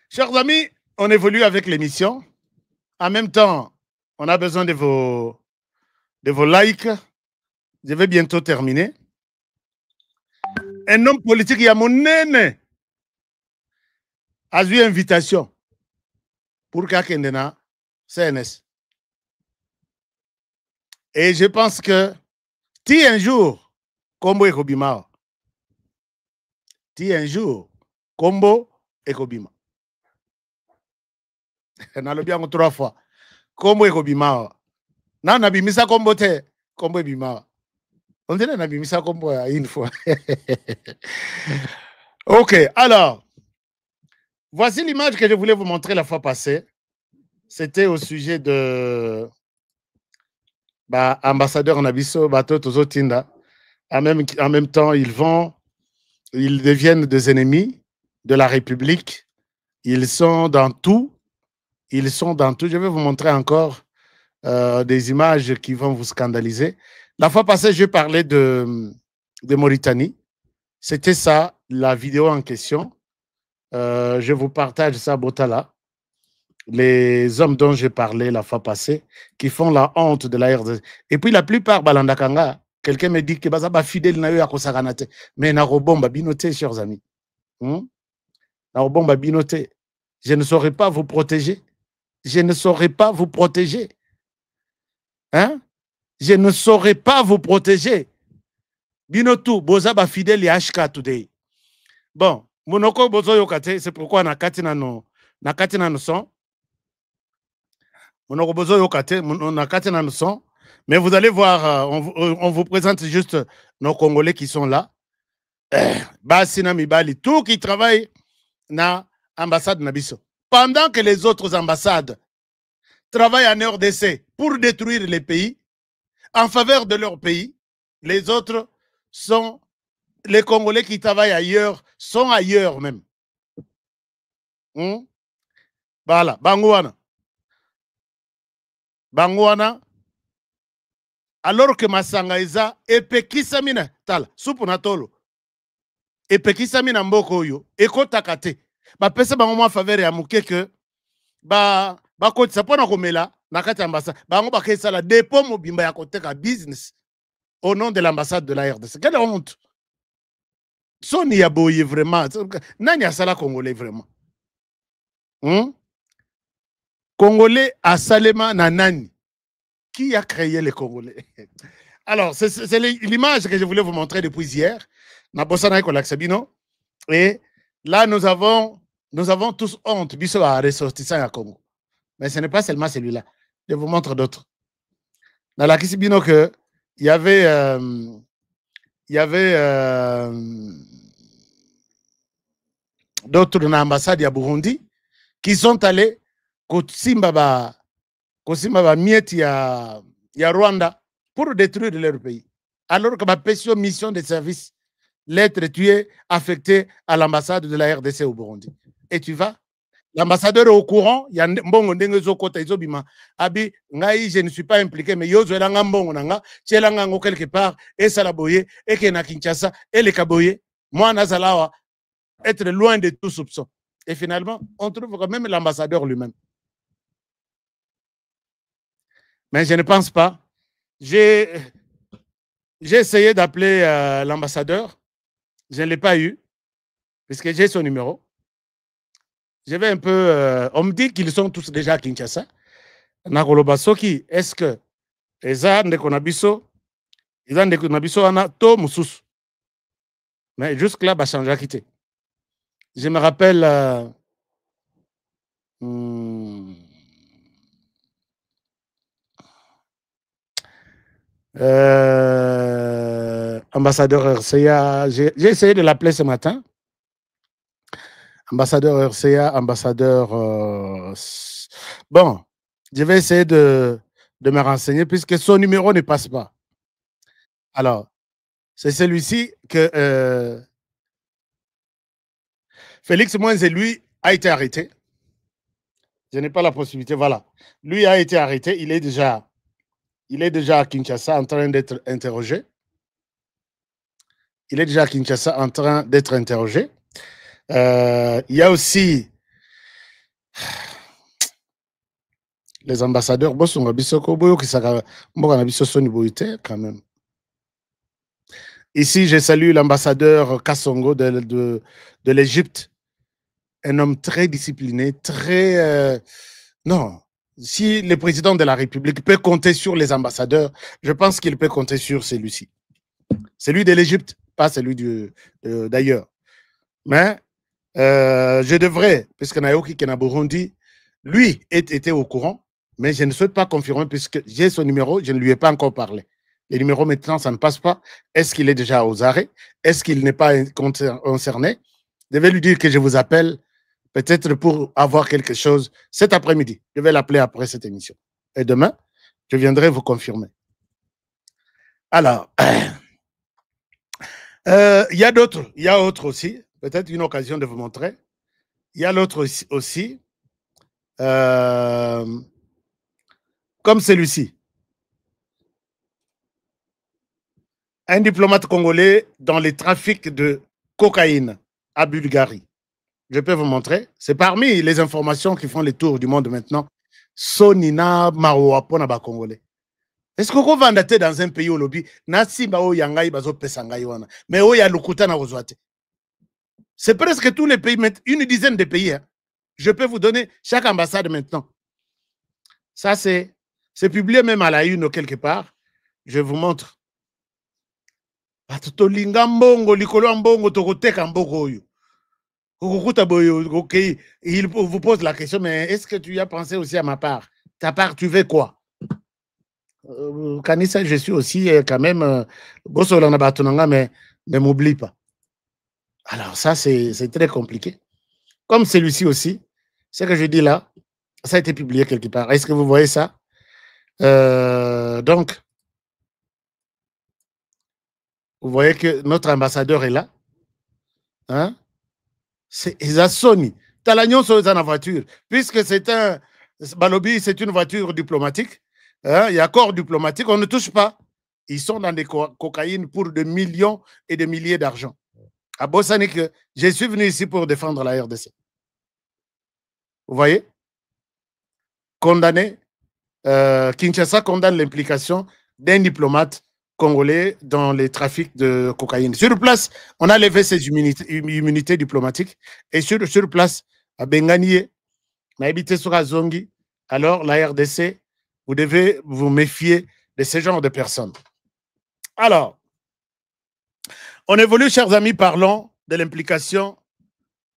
chers amis, on évolue avec l'émission. En même temps, on a besoin de vos likes. Je vais bientôt terminer. Un homme politique, il y a mon nene, a eu invitation pour Kakendena CNS. Et je pense que si un jour, Kombo Ekobima, si un jour, Kombo Ekobima, on a le bien 3 fois, Kombo Ekobima, na nabimisa Kombo te, Kombo Ebima. On dirait nabimisa Kombo une fois. Ok, alors, voici l'image que je voulais vous montrer la fois passée. C'était au sujet de ambassadeur Nabiso, Bato Tozotinda. En même temps, ils deviennent des ennemis de la République. Ils sont dans tout. Ils sont dans tout. Je vais vous montrer encore des images qui vont vous scandaliser. La fois passée, je parlais de Mauritanie. C'était ça, la vidéo en question. Je vous partage ça, Botala. Les hommes dont j'ai parlé la fois passée, qui font la honte de la RDC. Et puis la plupart, Balandakanga, quelqu'un me dit que Bazaba fidèle na yo ya kosaganate. Mais na robomba binoté, chers amis. Na robomba binoté. Je ne saurais pas vous protéger. Je ne saurais pas vous protéger. Hein? Je ne saurais pas vous protéger. Binotou, Bozaba fidèle ya HK today. Bon, Monoko Bozo Yokate, c'est pourquoi na katina no son. Mais vous allez voir, on vous présente juste nos Congolais qui sont là. Basina Mibali, tout qui travaille dans l'ambassade Nabiso. Pendant que les autres ambassades travaillent en RDC pour détruire les pays, en faveur de leur pays, les autres sont, les Congolais qui travaillent ailleurs, sont ailleurs même. Voilà, Bangouana. Bangouana, alors que Masanga Eza, epekisamina, tal, supunatolo, epekisamina mboko yo, eko takate, ba pesa bango ma faveur ya muke que, ba koti sapona komela, nakati ambassade, bango ba kesa la dépôt mobimba ya koteka business, au nom de l'ambassade de la RDC. Quelle honte! Soni ya boye vraiment, nani asala Congolais vraiment? Congolais à Salema Nanani. Qui a créé les Congolais? Alors, c'est l'image que je voulais vous montrer depuis hier. Et là, nous avons tous honte. Biso a ressorti ça à Congo. Mais ce n'est pas seulement celui-là. Je vous montre d'autres. Dans la Kisibino, il y avait d'autres dans l'ambassade de Burundi qui sont allés Kosimba mieti ya Rwanda pour détruire leur pays. Alors que ma mission de service, l'être tu es affecté à l'ambassade de la RDC au Burundi. Et tu vas, l'ambassadeur est au courant, il y a mbongo ndengezo kota izobima, abi ngai je ne suis pas impliqué, mais yozo elanga mbongo nanga, tchelanga ngo quelque part, et salaboye, et ke na Kinshasa, et le kaboye, moi nazalawa, être loin de tout soupçon. Et finalement, on trouve quand même l'ambassadeur lui-même. Mais je ne pense pas. J'ai essayé d'appeler l'ambassadeur. Je ne l'ai pas eu, puisque j'ai son numéro. Je vais un peu... on me dit qu'ils sont tous déjà à Kinshasa. Nakolobasoki, est-ce que Eza Ndekonabiso, Ana To Mususu. Mais jusque-là, bah, changer à quitter. Je me rappelle... ambassadeur RCA, j'ai essayé de l'appeler ce matin. Ambassadeur RCA, ambassadeur... Bon, je vais essayer de me renseigner puisque son numéro ne passe pas. Alors, c'est celui-ci que Félix Moïse, lui, a été arrêté. Je n'ai pas la possibilité, voilà. Lui a été arrêté, il est déjà à Kinshasa en train d'être interrogé. Il est déjà à Kinshasa en train d'être interrogé. Il y a aussi les ambassadeurs. Quand même. Ici, je salue l'ambassadeur Kassongo de l'Égypte. Un homme très discipliné, très... non, si le président de la République peut compter sur les ambassadeurs, je pense qu'il peut compter sur celui-ci. Celui de l'Égypte, pas celui d'ailleurs. Mais je devrais, puisque Naoki Kenaburundi, lui, était au courant, mais je ne souhaite pas confirmer puisque j'ai son numéro, je ne lui ai pas encore parlé. Les numéros maintenant, ça ne passe pas. Est-ce qu'il est déjà aux arrêts? Est-ce qu'il n'est pas concerné? Je vais lui dire que je vous appelle, peut-être pour avoir quelque chose cet après-midi. Je vais l'appeler après cette émission. Et demain, je viendrai vous confirmer. Alors, il y a d'autres, il y a autre aussi, peut-être une occasion de vous montrer. Il y a l'autre aussi, comme celui-ci. Un diplomate congolais dans les trafics de cocaïne à Bulgarie. Je peux vous montrer. C'est parmi les informations qui font les tours du monde maintenant. Sonina Maroapona ba Congolais. Est-ce que vous vendez dans un pays au lobby? Nasi bao yangai bazo pesangai wana. Mais où ya lukuta na ozwate. C'est presque tous les pays, une dizaine de pays. Hein. Je peux vous donner chaque ambassade maintenant. Ça, c'est publié même à la une quelque part. Je vous montre. Il vous pose la question, mais est-ce que tu y as pensé aussi à ma part? Ta part, tu veux quoi? Kanissa, je suis aussi quand même, mais ne m'oublie pas. Alors ça, c'est très compliqué. Comme celui-ci aussi, ce que je dis là, ça a été publié quelque part. Est-ce que vous voyez ça? Donc, vous voyez que notre ambassadeur est là. Hein? C'est Sony. Talagnon sont dans la voiture. Puisque c'est un Balobi, c'est une voiture diplomatique. Hein? Il y a corps diplomatique, on ne touche pas. Ils sont dans des cocaïnes pour des millions et des milliers d'argent. À Bossanik, je suis venu ici pour défendre la RDC. Vous voyez? Condamné. Kinshasa condamne l'implication d'un diplomate congolais dans les trafics de cocaïne. Sur place, on a levé ses immunités diplomatiques et sur place, à Benganie, Naïbité sur Azongi, alors la RDC, vous devez vous méfier de ce genre de personnes. Alors, on évolue, chers amis, parlons de l'implication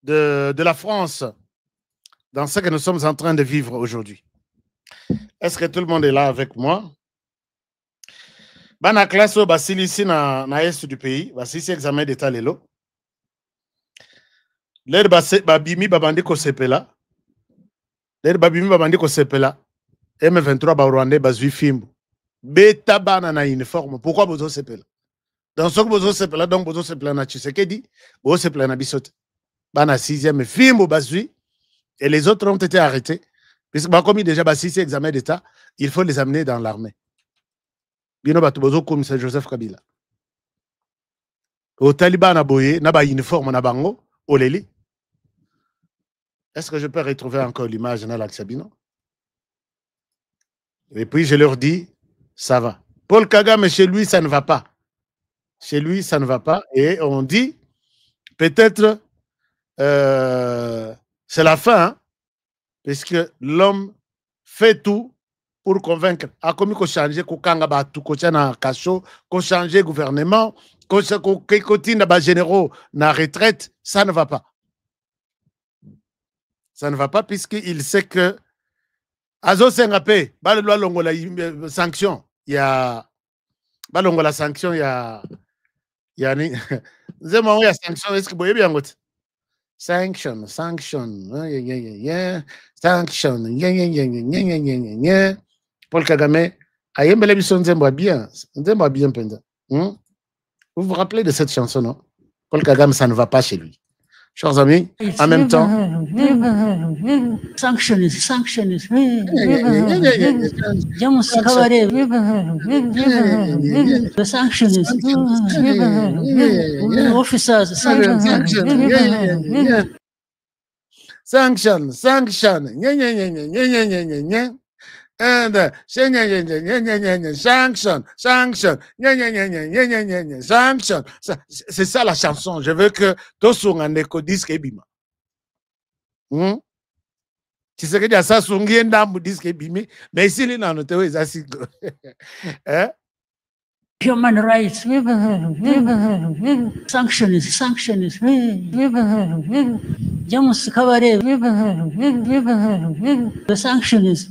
de la France dans ce que nous sommes en train de vivre aujourd'hui. Est-ce que tout le monde est là avec moi? Bana classe au Basili ici na est du pays, Basili examen d'état lelo. L'air babimi babandi ko sepela. L'air babimi babandi ko sepela. M23 ba Rwandais bazui fimbo. Beta bana na uniforme. Pourquoi bozo sepela? Dans ce que bozo sepela, donc bozo sepela na Tshisekedi, bozo sepela na Bisote. Bana 6e fimbo bazui et les autres ont été arrêtés. Puisque bah, comme déjà Basili examen d'état, il faut les amener dans l'armée. Bino batubozo comme c'est Joseph Kabila. Au Taliban aboye, na ba uniforme na bango, oleli. Est-ce que je peux retrouver encore l'image dans l'Axabino? Et puis je leur dis, ça va. Paul Kagame, chez lui, ça ne va pas. Chez lui, ça ne va pas. Et on dit, peut-être, c'est la fin, hein, puisque l'homme fait tout pour convaincre. A commis qu'on change, qu'on kanga batu, qu'on na kacho, qu'on change gouvernement, qu'on continue na généraux na retraite, ça ne va pas. Ça ne va pas puisqu'il sait que Azo Sengapé, balolwa longola sanction, il y a balongola sanction, il y a ni zema ya sanction, est-ce que boye bien gote? Sanction, sanction, sanction, Paul Kagame, ayembele biso nzembo bien penda. Vous vous rappelez de cette chanson, non? Paul Kagame, ça ne va pas chez lui. chers amis, en même temps. Sanctions. Officers, sanction. And sanction. Sanction. C'est ça la chanson. Je veux que Tosungandeko disque ebima. Tu sais que ça ça sungi ndambu disque ebimi, mais ici les nanote les asigo. Hein? Human rights, sanctions, Jamus Kabare, the sanctions,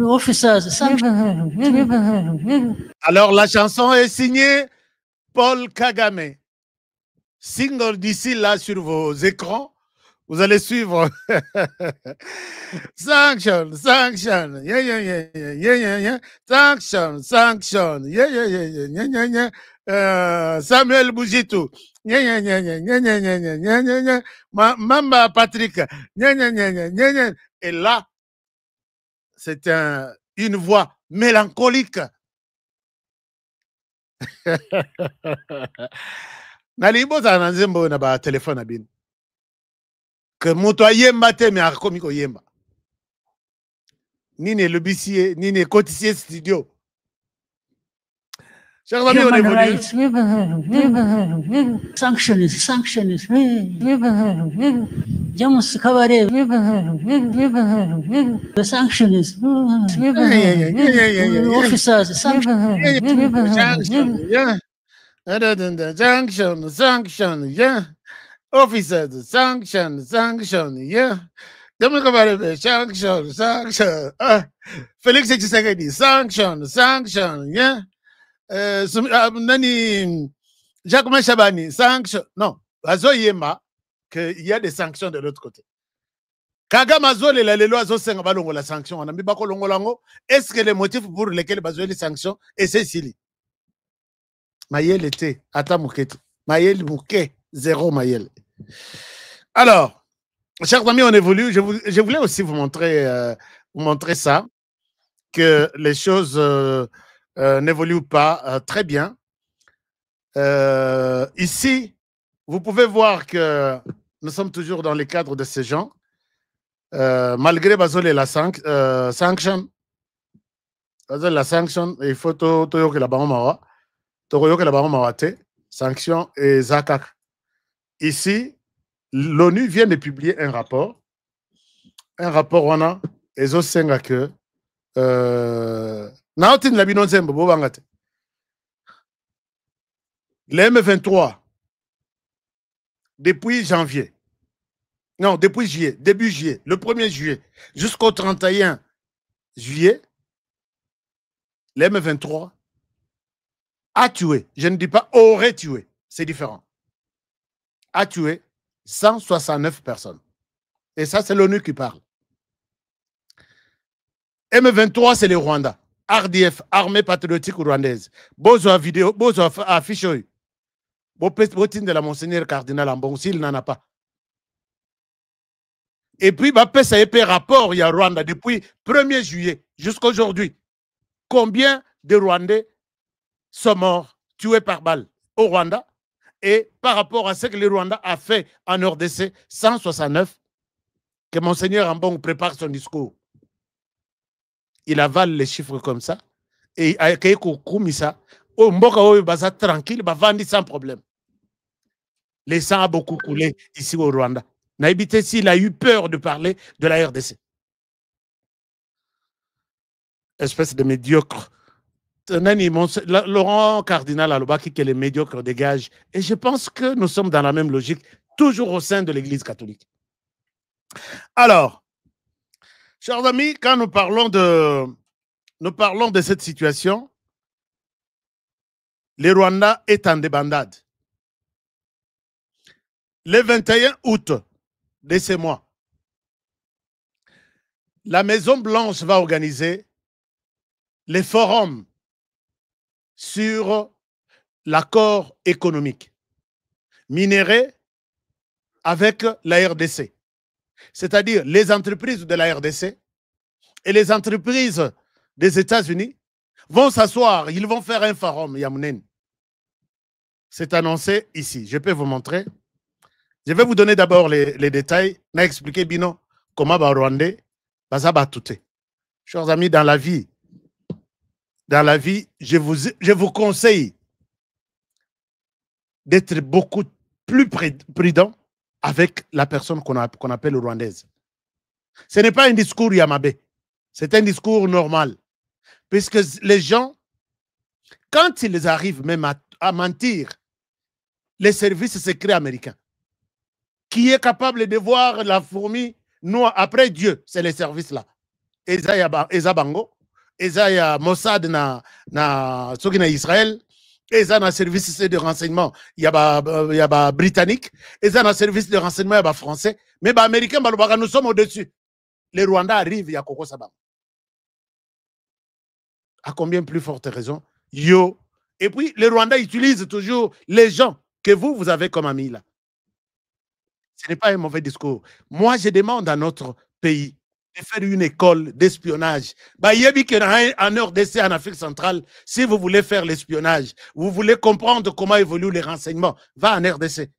officers, Alors la chanson est signée Paul Kagame. Single d'ici là sur vos écrans. Vous allez suivre. Sanction. Sanction. Samuel Bougitou. Mamba Patrick. Et là, c'est une voix mélancolique. Nalibo za nzembo na ba téléphone abin. Que moto yemba te me akomi ko yemba. Ni ne lobisier, ni ne cotissier studio. Chers amis, on évolue. Sanctions. Jamus Kabare, the sanctions, officers, Sanction, yeah. Officers, sanction, yeah. Sanction. Félix Tshisekedi, sanction, yeah. Nani, Jacques Chabani, sanction. Non, Azo Yema, qu'il y a des sanctions de l'autre côté. Kagame Azo, les lois Azo Senga Longo la sanction, on a mis Bako Longo Lango. Est-ce que les motifs pour lesquels Bazo les sanctions, et c'est Sili? Mayel était, Ata Moukete. Mayel Mouké, zéro Mayel. Alors, chers amis, on évolue. Je voulais aussi vous montrer ça, que les choses n'évoluent pas très bien. Ici, vous pouvez voir que nous sommes toujours dans le cadre de ces gens. Malgré Bazol et la sanction, la sanction, il faut que la Bahama sanction et Zakak. Ici, l'ONU vient de publier un rapport. Un rapport, on a, et Zosenga que, Naotin la binonzembo, bobangate. Le M23, depuis janvier, non, depuis juillet, début juillet, le 1er juillet, jusqu'au 31 juillet, le M23 a tué, je ne dis pas aurait tué, c'est différent, a tué 169 personnes. Et ça, c'est l'ONU qui parle. M23, c'est le Rwanda. RDF, Armée patriotique rwandaise. Bozo vidéo, bozo affiche. Botine de la Monseigneur Cardinal Ambon, s'il n'en a pas. Et puis, ça a été rapport, il y a Rwanda, depuis 1er juillet jusqu'à aujourd'hui. Combien de Rwandais sont morts, tués par balle au Rwanda? Et par rapport à ce que le Rwanda a fait en RDC, 169, que Monseigneur Ambon prépare son discours. Il avale les chiffres comme ça. Et il a ça. Au Mboka, tranquille, vendre sans problème. Les sang a beaucoup coulé ici au Rwanda. Naïbité s'il a eu peur de parler de la RDC. Espèce de médiocre. Laurent Cardinal Alobaki, que les médiocres dégagent. Et je pense que nous sommes dans la même logique, toujours au sein de l'Église catholique. Alors, chers amis, quand nous parlons de cette situation, le Rwanda est en débandade. Le 21 août de ce mois, la Maison Blanche va organiser les forums sur l'accord économique. Minerai, avec la RDC. C'est-à-dire les entreprises de la RDC et les entreprises des États-Unis vont s'asseoir, ils vont faire un forum, Yamounen. C'est annoncé ici. Je peux vous montrer. Je vais vous donner d'abord les détails. On a expliqué Bino comment va Rwandais, va tout. Chers amis, dans la vie, je vous conseille d'être beaucoup plus prudent avec la personne qu'on appelle rwandaise. Ce n'est pas un discours Yamabé, c'est un discours normal. Puisque les gens, quand ils arrivent même à mentir, les services secrets américains, qui est capable de voir la fourmi noire après Dieu, c'est les services là. Eza Bango, Eza Mossad na Israël, Eza na service de renseignement, il y a britannique, Eza na service de renseignement, il y a français, mais américain, nous sommes au-dessus. Les Rwandais arrivent, il y a Koko Sabang. À combien plus forte raison? Yo. Et puis, les Rwandais utilisent toujours les gens que vous avez comme amis là. Ce n'est pas un mauvais discours. Moi, je demande à notre pays de faire une école d'espionnage. En RDC, en Afrique centrale, si vous voulez faire l'espionnage, vous voulez comprendre comment évoluent les renseignements, va en RDC.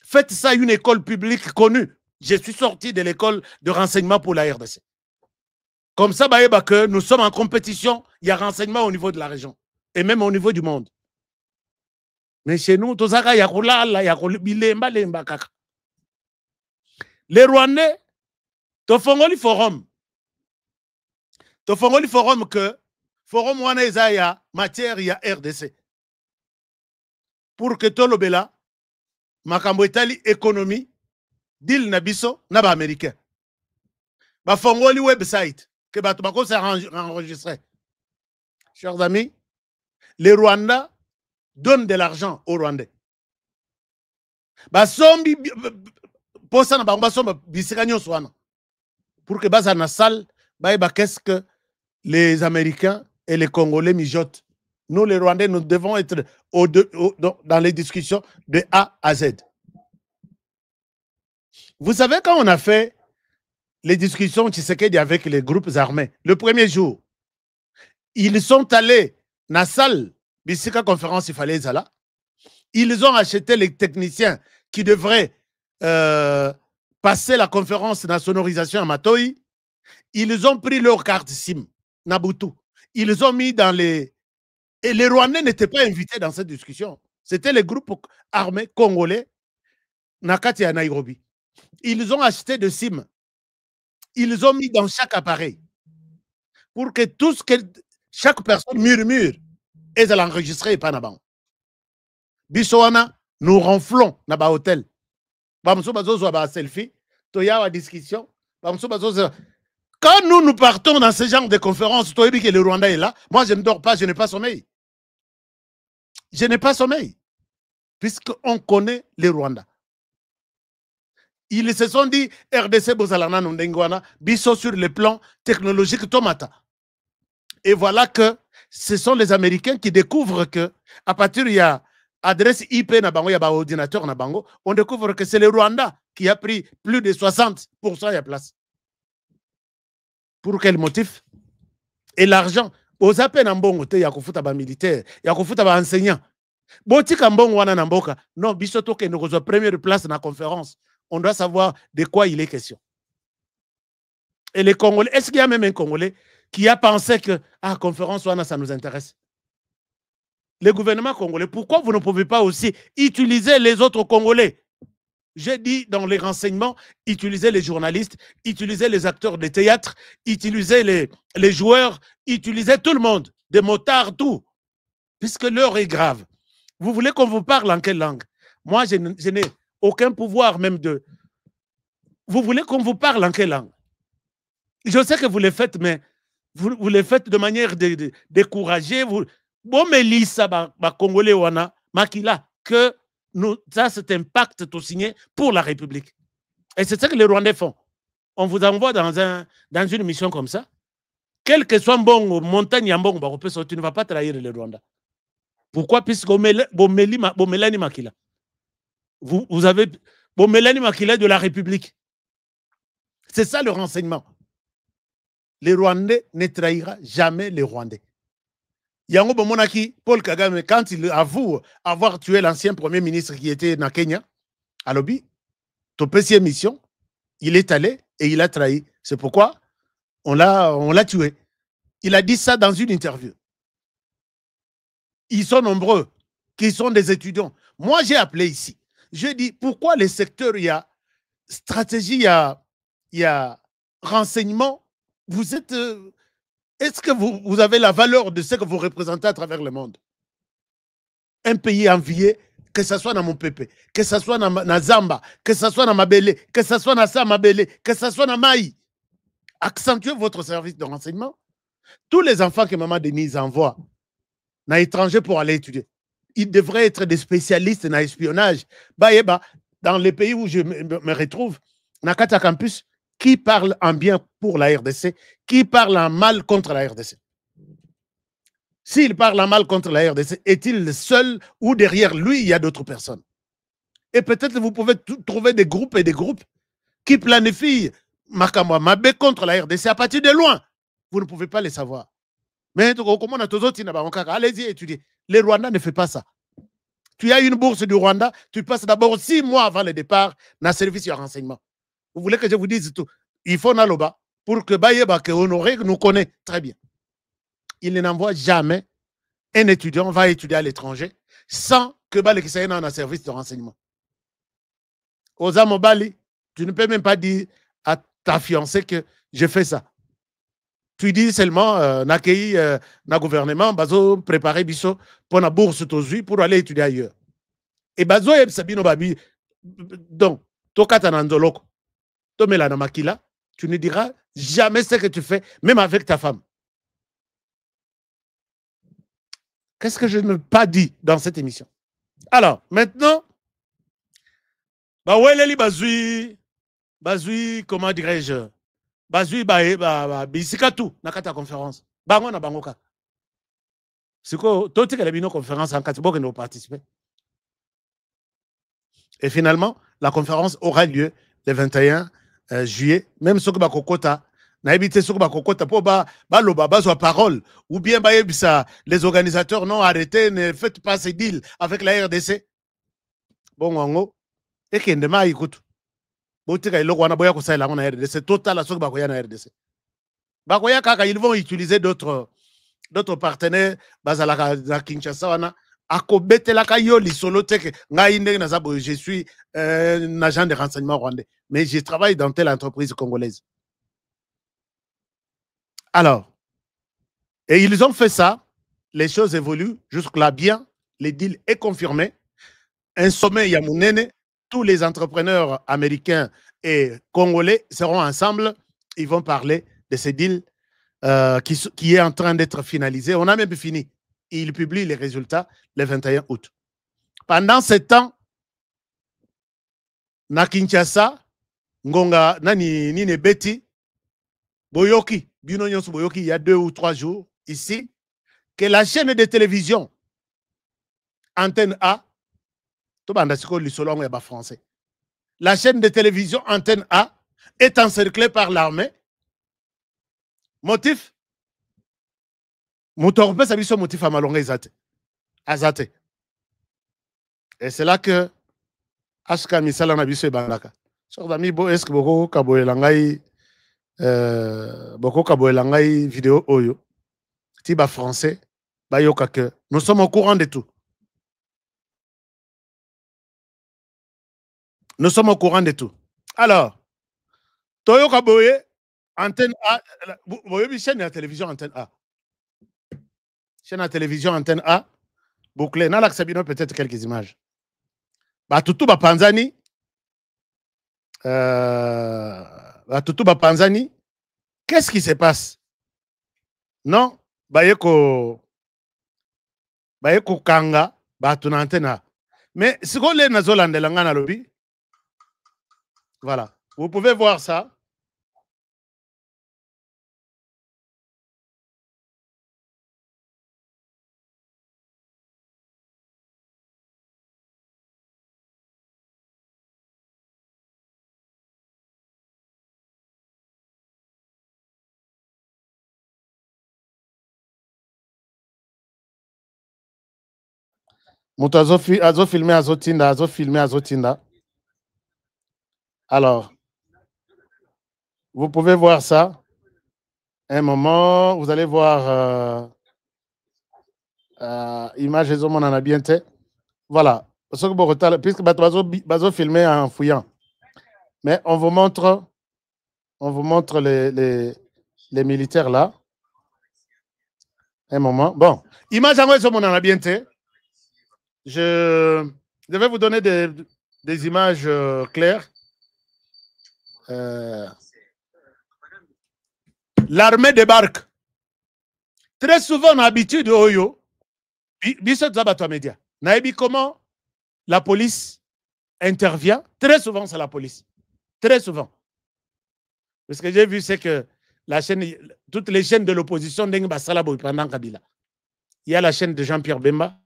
Faites ça une école publique connue. Je suis sorti de l'école de renseignement pour la RDC. Comme ça, que nous sommes en compétition, il y a renseignement au niveau de la région et même au niveau du monde. Mais chez nous, les Rwandais, Tofongoli Forum. Tofongoli Forum que Forum wana ya matière ya RDC. Pour que Tolobela, makambo etali économie, deal nabiso na ba américain. Ba Fongoli website que Batumako s'est enregistré. Chers amis, les Rwandais donnent de l'argent aux Rwandais. Basombi posa na bango basomba bisika nyonso wana. Pour que baza na salle, qu'est-ce que les Américains et les Congolais mijotent. Nous, les Rwandais, nous devons être dans les discussions de A à Z. Vous savez, quand on a fait les discussions Tshisekedi avec les groupes armés, le premier jour, ils sont allés dans la salle, Bissika conférence, il fallait ça là. Ils ont acheté les techniciens qui devraient passer la conférence de la sonorisation à Matoi. Ils ont pris leur carte SIM, Nabutu. Ils ont mis dans les... Et les Rwandais n'étaient pas invités dans cette discussion. C'était les groupes armés congolais, Nakati à Nairobi. Ils ont acheté de SIM. Ils ont mis dans chaque appareil. Pour que tout ce que chaque personne murmure, et elle enregistré et pas naban. Bissoana, nous ronflons dans le hôtel. Bamso bazo ba selfie, toya wa discussion. Bamso bazo. Quand nous partons dans ce genre de conférences, toi que le Rwanda est là, moi je ne dors pas, je n'ai pas sommeil. Je n'ai pas sommeil. Puisqu'on connaît les Rwandais. Ils se sont dit RDC Bozalana Nondengwana, biso sur le plan technologique tomata. Et voilà que ce sont les Américains qui découvrent que, à partir il y a adresse IP na bango, il y a ordinateur na bango, on découvre que c'est le Rwanda qui a pris plus de 60% de la place. Pour quel motif? Et l'argent, aux appels en bon côté, il y a kofuta ba militaire, il y a kofuta ba enseignant. Botika mbongo wana namboka, non, bisoto que nous avons première place dans la conférence. On doit savoir de quoi il est question. Et les Congolais, est-ce qu'il y a même un Congolais qui a pensé que la conférence wana ça nous intéresse? Le gouvernement congolais, pourquoi vous ne pouvez pas aussi utiliser les autres Congolais? J'ai dit dans les renseignements, utiliser les journalistes, utiliser les acteurs de théâtre, utiliser les joueurs, utiliser tout le monde, des motards, tout. Puisque l'heure est grave. Vous voulez qu'on vous parle en quelle langue? Moi, je n'ai aucun pouvoir même de... Vous voulez qu'on vous parle en quelle langue? Je sais que vous le faites, mais vous le faites de manière découragée. Bon, mais lisa, Congolais, wana, makila, que nous, ça, c'est un pacte tout signé pour la République. Et c'est ça que les Rwandais font. On vous envoie dans une mission comme ça. Quel que soit bon, montagne, bon, tu ne vas pas trahir les Rwandais. Pourquoi? Puisque Bomelani Makila. vous avez... Bon, Mélanie Makila de la République. C'est ça le renseignement. Les Rwandais ne trahira jamais les Rwandais. Yango Bomonaki, Paul Kagame, quand il avoue avoir tué l'ancien premier ministre qui était dans Kenya, à Lobi, Topesi mission, il est allé et il a trahi. C'est pourquoi on l'a tué. Il a dit ça dans une interview. Ils sont nombreux, qui sont des étudiants. Moi, j'ai appelé ici. J'ai dit, pourquoi les secteurs, il y a stratégie, il y a renseignement. Vous êtes... Est-ce que vous avez la valeur de ce que vous représentez à travers le monde? Un pays envié, que ce soit dans mon pépé, que ce soit dans Zamba, que ce soit dans Mabele, que ce soit dans Samabele, que ce soit dans Maï. Accentuez votre service de renseignement. Tous les enfants que Maman Denise envoie dans l'étranger pour aller étudier, ils devraient être des spécialistes dans l'espionnage. Dans les pays où je me retrouve, dans Kata Campus, qui parle en bien pour la RDC, qui parle en mal contre la RDC. S'il parle en mal contre la RDC, est-il le seul ou derrière lui, il y a d'autres personnes? Et peut-être vous pouvez trouver des groupes et des groupes qui planifient Makamwa Mabé contre la RDC à partir de loin. Vous ne pouvez pas les savoir. Mais comment on a tous autres, allez-y étudier. Les Rwandais ne font pas ça. Tu as une bourse du Rwanda, tu passes d'abord 6 mois avant le départ dans le service de renseignement. Vous voulez que je vous dise tout? Il faut Naloba pour que Bayeba, que Honoré nous connaît très bien. Il n'envoie jamais un étudiant va étudier à l'étranger sans que Bali qui dans un service de renseignement. Oza Mobali, tu ne peux même pas dire à ta fiancée que je fais ça. Tu dis seulement n'accueilli na gouvernement, bazo préparer biso pour la bourse tozui pour aller étudier ailleurs. Et bazo yeb sabino babi donc tokata nandoloko. Tomela na makila, tu ne diras jamais ce que tu fais, même avec ta femme. Qu'est-ce que je n'ai pas dit dans cette émission? Alors, maintenant, Bazui, comment dirais-je? Bazui, Bisikatu, Nakata conférence. Bango na bangoka. C'est quoi? Toi, tu as une conférence en Katibok et nous participer. Et finalement, la conférence aura lieu le 21 juillet, même ce que Bakokota, na évité ce que Bakokota pour baloba bazo parole, ou bien les organisateurs n'ont arrêté, ne faites pas ces deals avec la RDC. Bon, wango, et qui ndema écoute. Botika ilo wana boya ko sa la RDC total à ce que bakoya na RDC. Bakoya kaka ils vont utiliser d'autres partenaires bazalaka na Kinshasa wana. Je suis un agent de renseignement rwandais, mais je travaille dans telle entreprise congolaise. Alors, et ils ont fait ça, les choses évoluent, jusque-là bien, le deal est confirmé. Un sommet Yamounene, tous les entrepreneurs américains et congolais seront ensemble, ils vont parler de ce deal qui est en train d'être finalisé. On a même fini. Il publie les résultats le 21 août. Pendant ce temps, na Kinshasa, Ngonga, Nini Betty, Boyoki, Bino Boyoki, il y a 2 ou 3 jours, ici, que la chaîne de télévision Antenne A, français, la chaîne de télévision Antenne A est encerclée par l'armée. Motif? Motorbe sabiso motif à malonga azate. Et c'est là que Ashka Misala Nabiso et Bandaka. Sur ami bo est-ce que boko kaboelangai vidéo oyo tiba français bayoka que nous sommes au courant de tout. Nous sommes au courant de tout. Alors, Toyoka Boye, Antenne A, Boye chaîne de la télévision Antenne A. Chaîne à télévision Antenne A, bouclé. N'a l'accès peut-être quelques images. Batutu Bapanzani, qu'est-ce qui se passe? Non, Bayeko Kanga, Batuna Antenne A. Mais ce qu'on est dans Zolande Langana lobby, voilà, vous pouvez voir ça. Moto azo filmer azotinda. Alors, vous pouvez voir ça. Un moment, vous allez voir image et on en a bien fait. Voilà. Puisque bazo filmer en fouillant. Mais on vous montre les militaires là. Un moment. Bon. Image en on en a bien fait. Je vais vous donner des images claires. L'armée débarque. Très souvent, on a l'habitude de Oyo. Comment la police intervient. Très souvent, c'est la police. Très souvent. Parce que j'ai vu, c'est que toutes les chaînes de l'opposition, pendant Kabila. Il y a la chaîne de Jean-Pierre Bemba.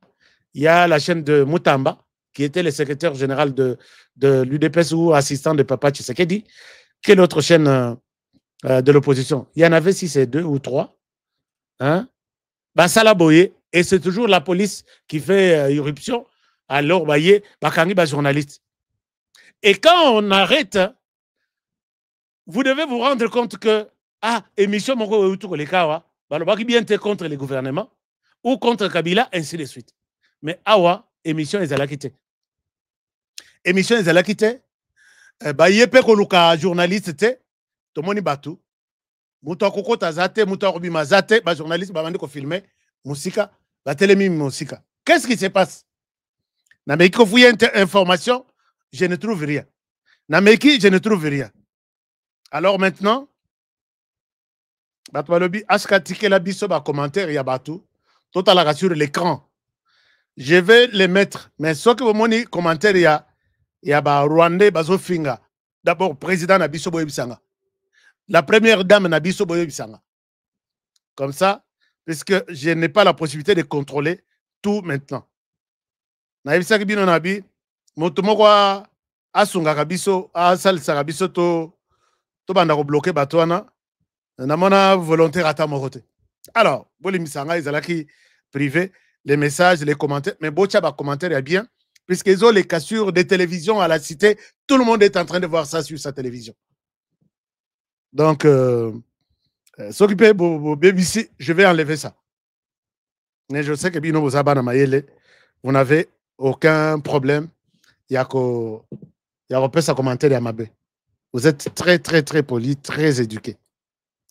Il y a la chaîne de Moutamba, qui était le secrétaire général de l'UDPS ou assistant de Papa Tshisekedi. Quelle autre chaîne de l'opposition? Il y en avait 6 et 2 ou 3. Hein? Basala Boye, et c'est toujours la police qui fait irruption. Alors, Baye, Bakangi, journaliste. Et quand on arrête, vous devez vous rendre compte que, émission, bien contre les gouvernements ou contre Kabila, ainsi de suite. Mais awa, émission est à la quitter. Émission est à la quitter. Baye pe koluka journaliste te, tomoni batu. Muto koko tazate, muto robi mazate, ba journaliste ba mandi ko filmer musika, ba telemi musika. Qu'est-ce qui se passe? Nameki ko fouiller information, je ne trouve rien. Nameki, je ne trouve rien. Alors maintenant, batwalobi askatike la biso ba commentaire ya batu, totala sur l'écran. Je vais les mettre, mais ce que vous montrez commentaire, il y a Rwandais Bazofinga. D'abord, président Nabiso Boyebisanga. La première dame Nabiso Boyebisanga. Comme ça, puisque je n'ai pas la possibilité de contrôler tout maintenant. Naibisa Kibino Nabi, Motomokwa Asunga Kabiso, Asal Sarabiso to Bandaro bloqué Batouana, Namona volontaire à Tamorote. Alors, Bolimisanga, Izalaki privé. Les messages, les commentaires, mais Bocha va commenter bien, puisqu'ils ont les cassures des télévisions à la cité, tout le monde est en train de voir ça sur sa télévision. Donc, s'occuper de BBC, je vais enlever ça. Mais je sais que Bino Bozaba Namayele, vous n'avez aucun problème. Il y a que ça commenter à Mabé. Vous êtes très, très, très poli, très éduqué.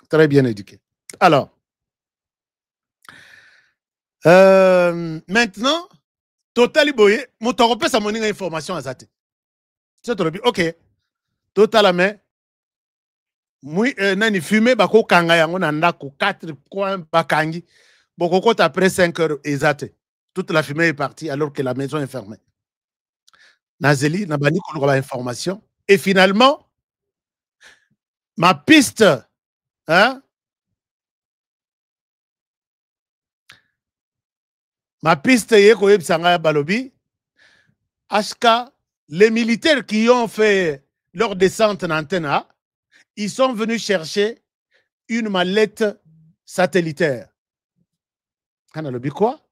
Très bien éduqué. Alors, maintenant, Total Boye, mon toropé sa monnaie information à Zate. C'est trop bien. Ok. Total mais nani fumé bako kanga yango nandako 4 coins bakangi. Boko après 5 heures ezate. Toute la fumée est partie alors que la maison est fermée. Nazeli nabani ko information et finalement ma piste ma piste est que Balobi, Ashka, les militaires qui ont fait leur descente en antenne, ils sont venus chercher une mallette satellitaire. Kanalobi quoi?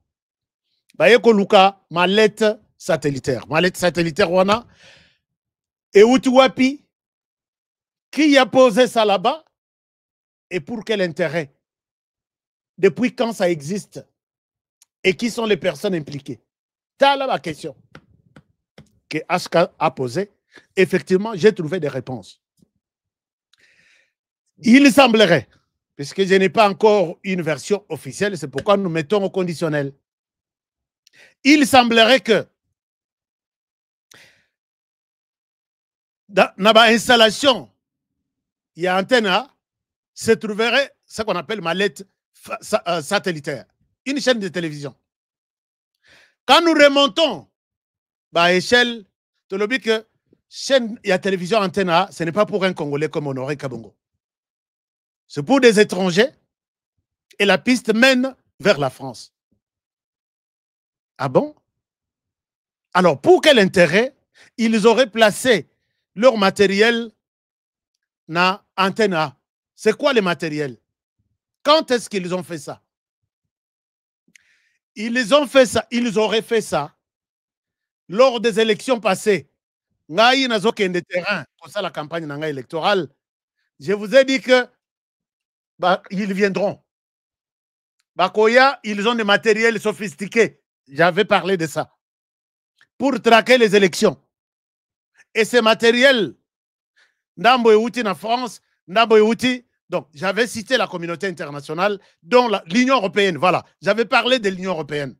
Bayeko Luka, mallette satellitaire. Mallette satellitaire, wana. Et Utuwapi, qui a posé ça là-bas? Et pour quel intérêt? Depuis quand ça existe? Et qui sont les personnes impliquées? C'est là la question que Ashka a posée. Effectivement, j'ai trouvé des réponses. Il semblerait, puisque je n'ai pas encore une version officielle, c'est pourquoi nous mettons au conditionnel. Il semblerait que dans l'installation, il y a antenne, se trouverait ce qu'on appelle mallette satellitaire. Une chaîne de télévision. Quand nous remontons à échelle, tu le dis que chaîne et la télévision antenne, ce n'est pas pour un Congolais comme Honoré Kabongo. C'est pour des étrangers et la piste mène vers la France. Ah bon? Alors, pour quel intérêt ils auraient placé leur matériel dans antenne? C'est quoi le matériel? Quand est-ce qu'ils ont fait ça? Ils ont fait ça, ils auraient fait ça lors des élections passées, ngai nazokende terrain pour ça la campagne nanga électorale, je vous ai dit que ils viendront. Bakoya, ils ont des matériels sophistiqués. J'avais parlé de ça. Pour traquer les élections. Et ces matériels, Ndambo Euti en France, Ndambo Euti. Donc, j'avais cité la communauté internationale, dont l'Union européenne. Voilà, j'avais parlé de l'Union européenne.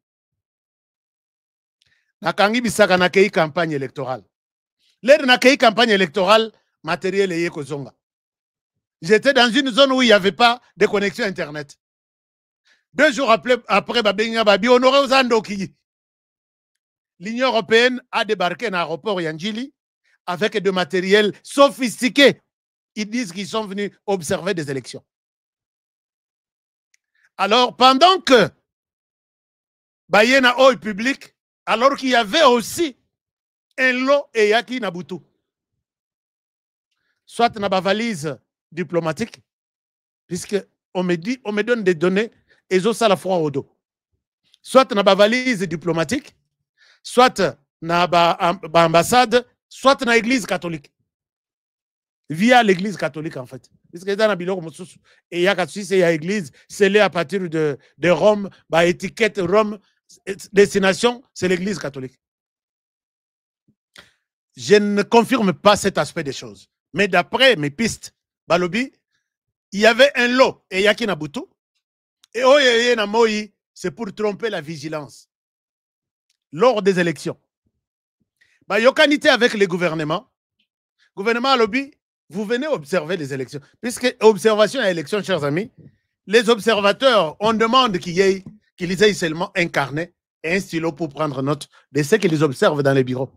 Nakangi Bisaka Nakei campagne électorale. L'air Nakei campagne électorale, matériel et Kozonga. J'étais dans une zone où il n'y avait pas de connexion Internet. 2 jours après Babenga Babi, honoré aux Andoki. L'Union européenne a débarqué dans l'aéroport Yandjili avec des matériels sophistiqués. Ils disent qu'ils sont venus observer des élections. Alors, pendant que Bayena Oil public, alors qu'il y avait aussi un lot et Yaki Nabutu, soit dans ma valise diplomatique, puisque on me donne des données, et ça la froid au dos. Soit dans ma valise diplomatique, soit dans ma ambassade, soit dans l'église catholique. Via l'église catholique, en fait. Puisque dans la biloko mosusu, et il y a l'église, c'est à partir de Rome, étiquette Rome, destination, c'est l'église catholique. Je ne confirme pas cet aspect des choses. Mais d'après mes pistes, Balobi, il y avait un lot, et Yaki Nabutu, et Oye na Moi, c'est pour tromper la vigilance. Lors des élections. Yokanité avec les gouvernements. Gouvernement Balobi, vous venez observer les élections. Puisque observation et élection, chers amis, les observateurs, on demande qu'ils aient seulement un carnet et un stylo pour prendre note de ce qu'ils observent dans les bureaux.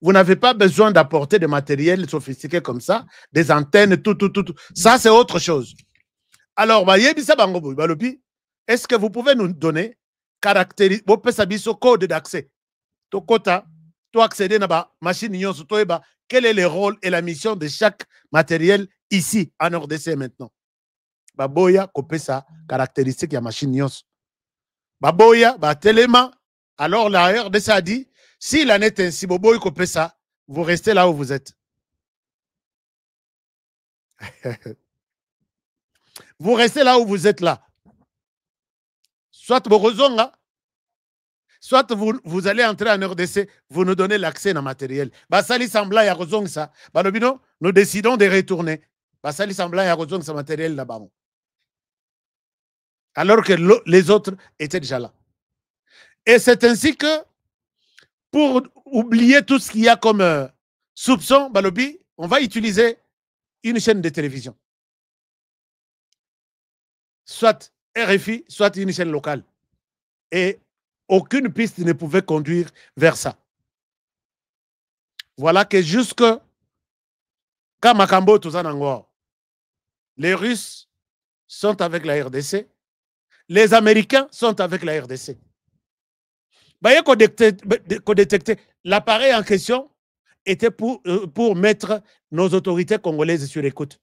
Vous n'avez pas besoin d'apporter des matériels sophistiqués comme ça, des antennes, tout. Ça, c'est autre chose. Alors, est-ce que vous pouvez nous donner code d'accès? Accéder à la machine, quel est le rôle et la mission de chaque matériel ici en RDC maintenant? Baboya copie sa caractéristique de la machine. Baboya, téléma. Alors la RDC a dit, si la net ainsi, Boboy copie ça, vous restez là où vous êtes. Vous restez là où vous êtes là. Soit Borozonga, soit vous allez entrer en RDC, vous nous donnez l'accès à matériel. Basali Sambla ya Rozong ça. Balobino, nous décidons de retourner. Basali Sambla ya Rozong ça matériel là-bas. Alors que les autres étaient déjà là. Et c'est ainsi que, pour oublier tout ce qu'il y a comme soupçon, Balobi, on va utiliser une chaîne de télévision. Soit RFI, soit une chaîne locale. Et aucune piste ne pouvait conduire vers ça. Voilà que jusque Kamakambo Tuzanangor, les Russes sont avec la RDC, les Américains sont avec la RDC. L'appareil en question était pour mettre nos autorités congolaises sur écoute.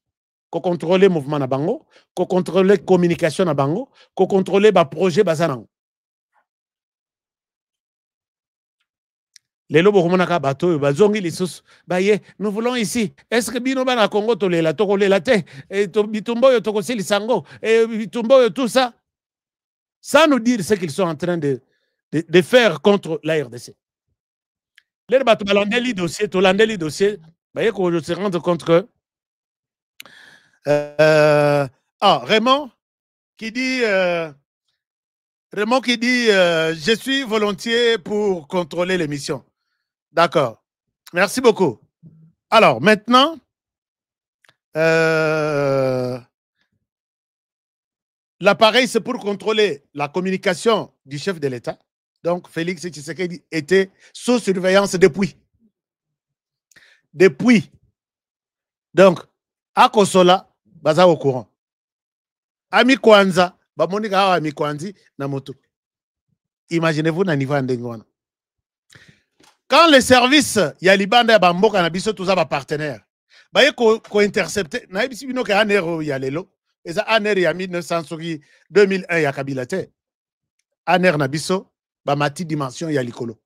Qu'on contrôle le mouvement na bango, qu'on contrôle la communication na bango, qu'on contrôle le projet bazanango. Les lobos komonaka bato bazongi lisusu baye nous voulons ici est-ce que bino bana Congo tolela tokolela te et bitumbo yo tokosili sango et bitumbo yo tout ça sans nous dire ce qu'ils sont en train de faire contre la RDC. Les bato balandeli dossier baye ko se rendre compte que Raymond qui dit je suis volontiers pour contrôler l'émission. D'accord. Merci beaucoup. Alors, maintenant, l'appareil, c'est pour contrôler la communication du chef de l'État. Donc, Félix Tshisekedi était sous surveillance depuis. Donc, à Kosola, baza au courant. Ami Kwanza, bamonika Ami Kwanzi, na moto. Imaginez-vous na niveau andengwana. Quand les services ya libanda ya bamboka na biso tous ba partenaire baye ko intercepter na bisi bino ka anero ya lelo eza anero ya 1900 2001 ya Kabila te aner na biso ba mati dimension ya likolo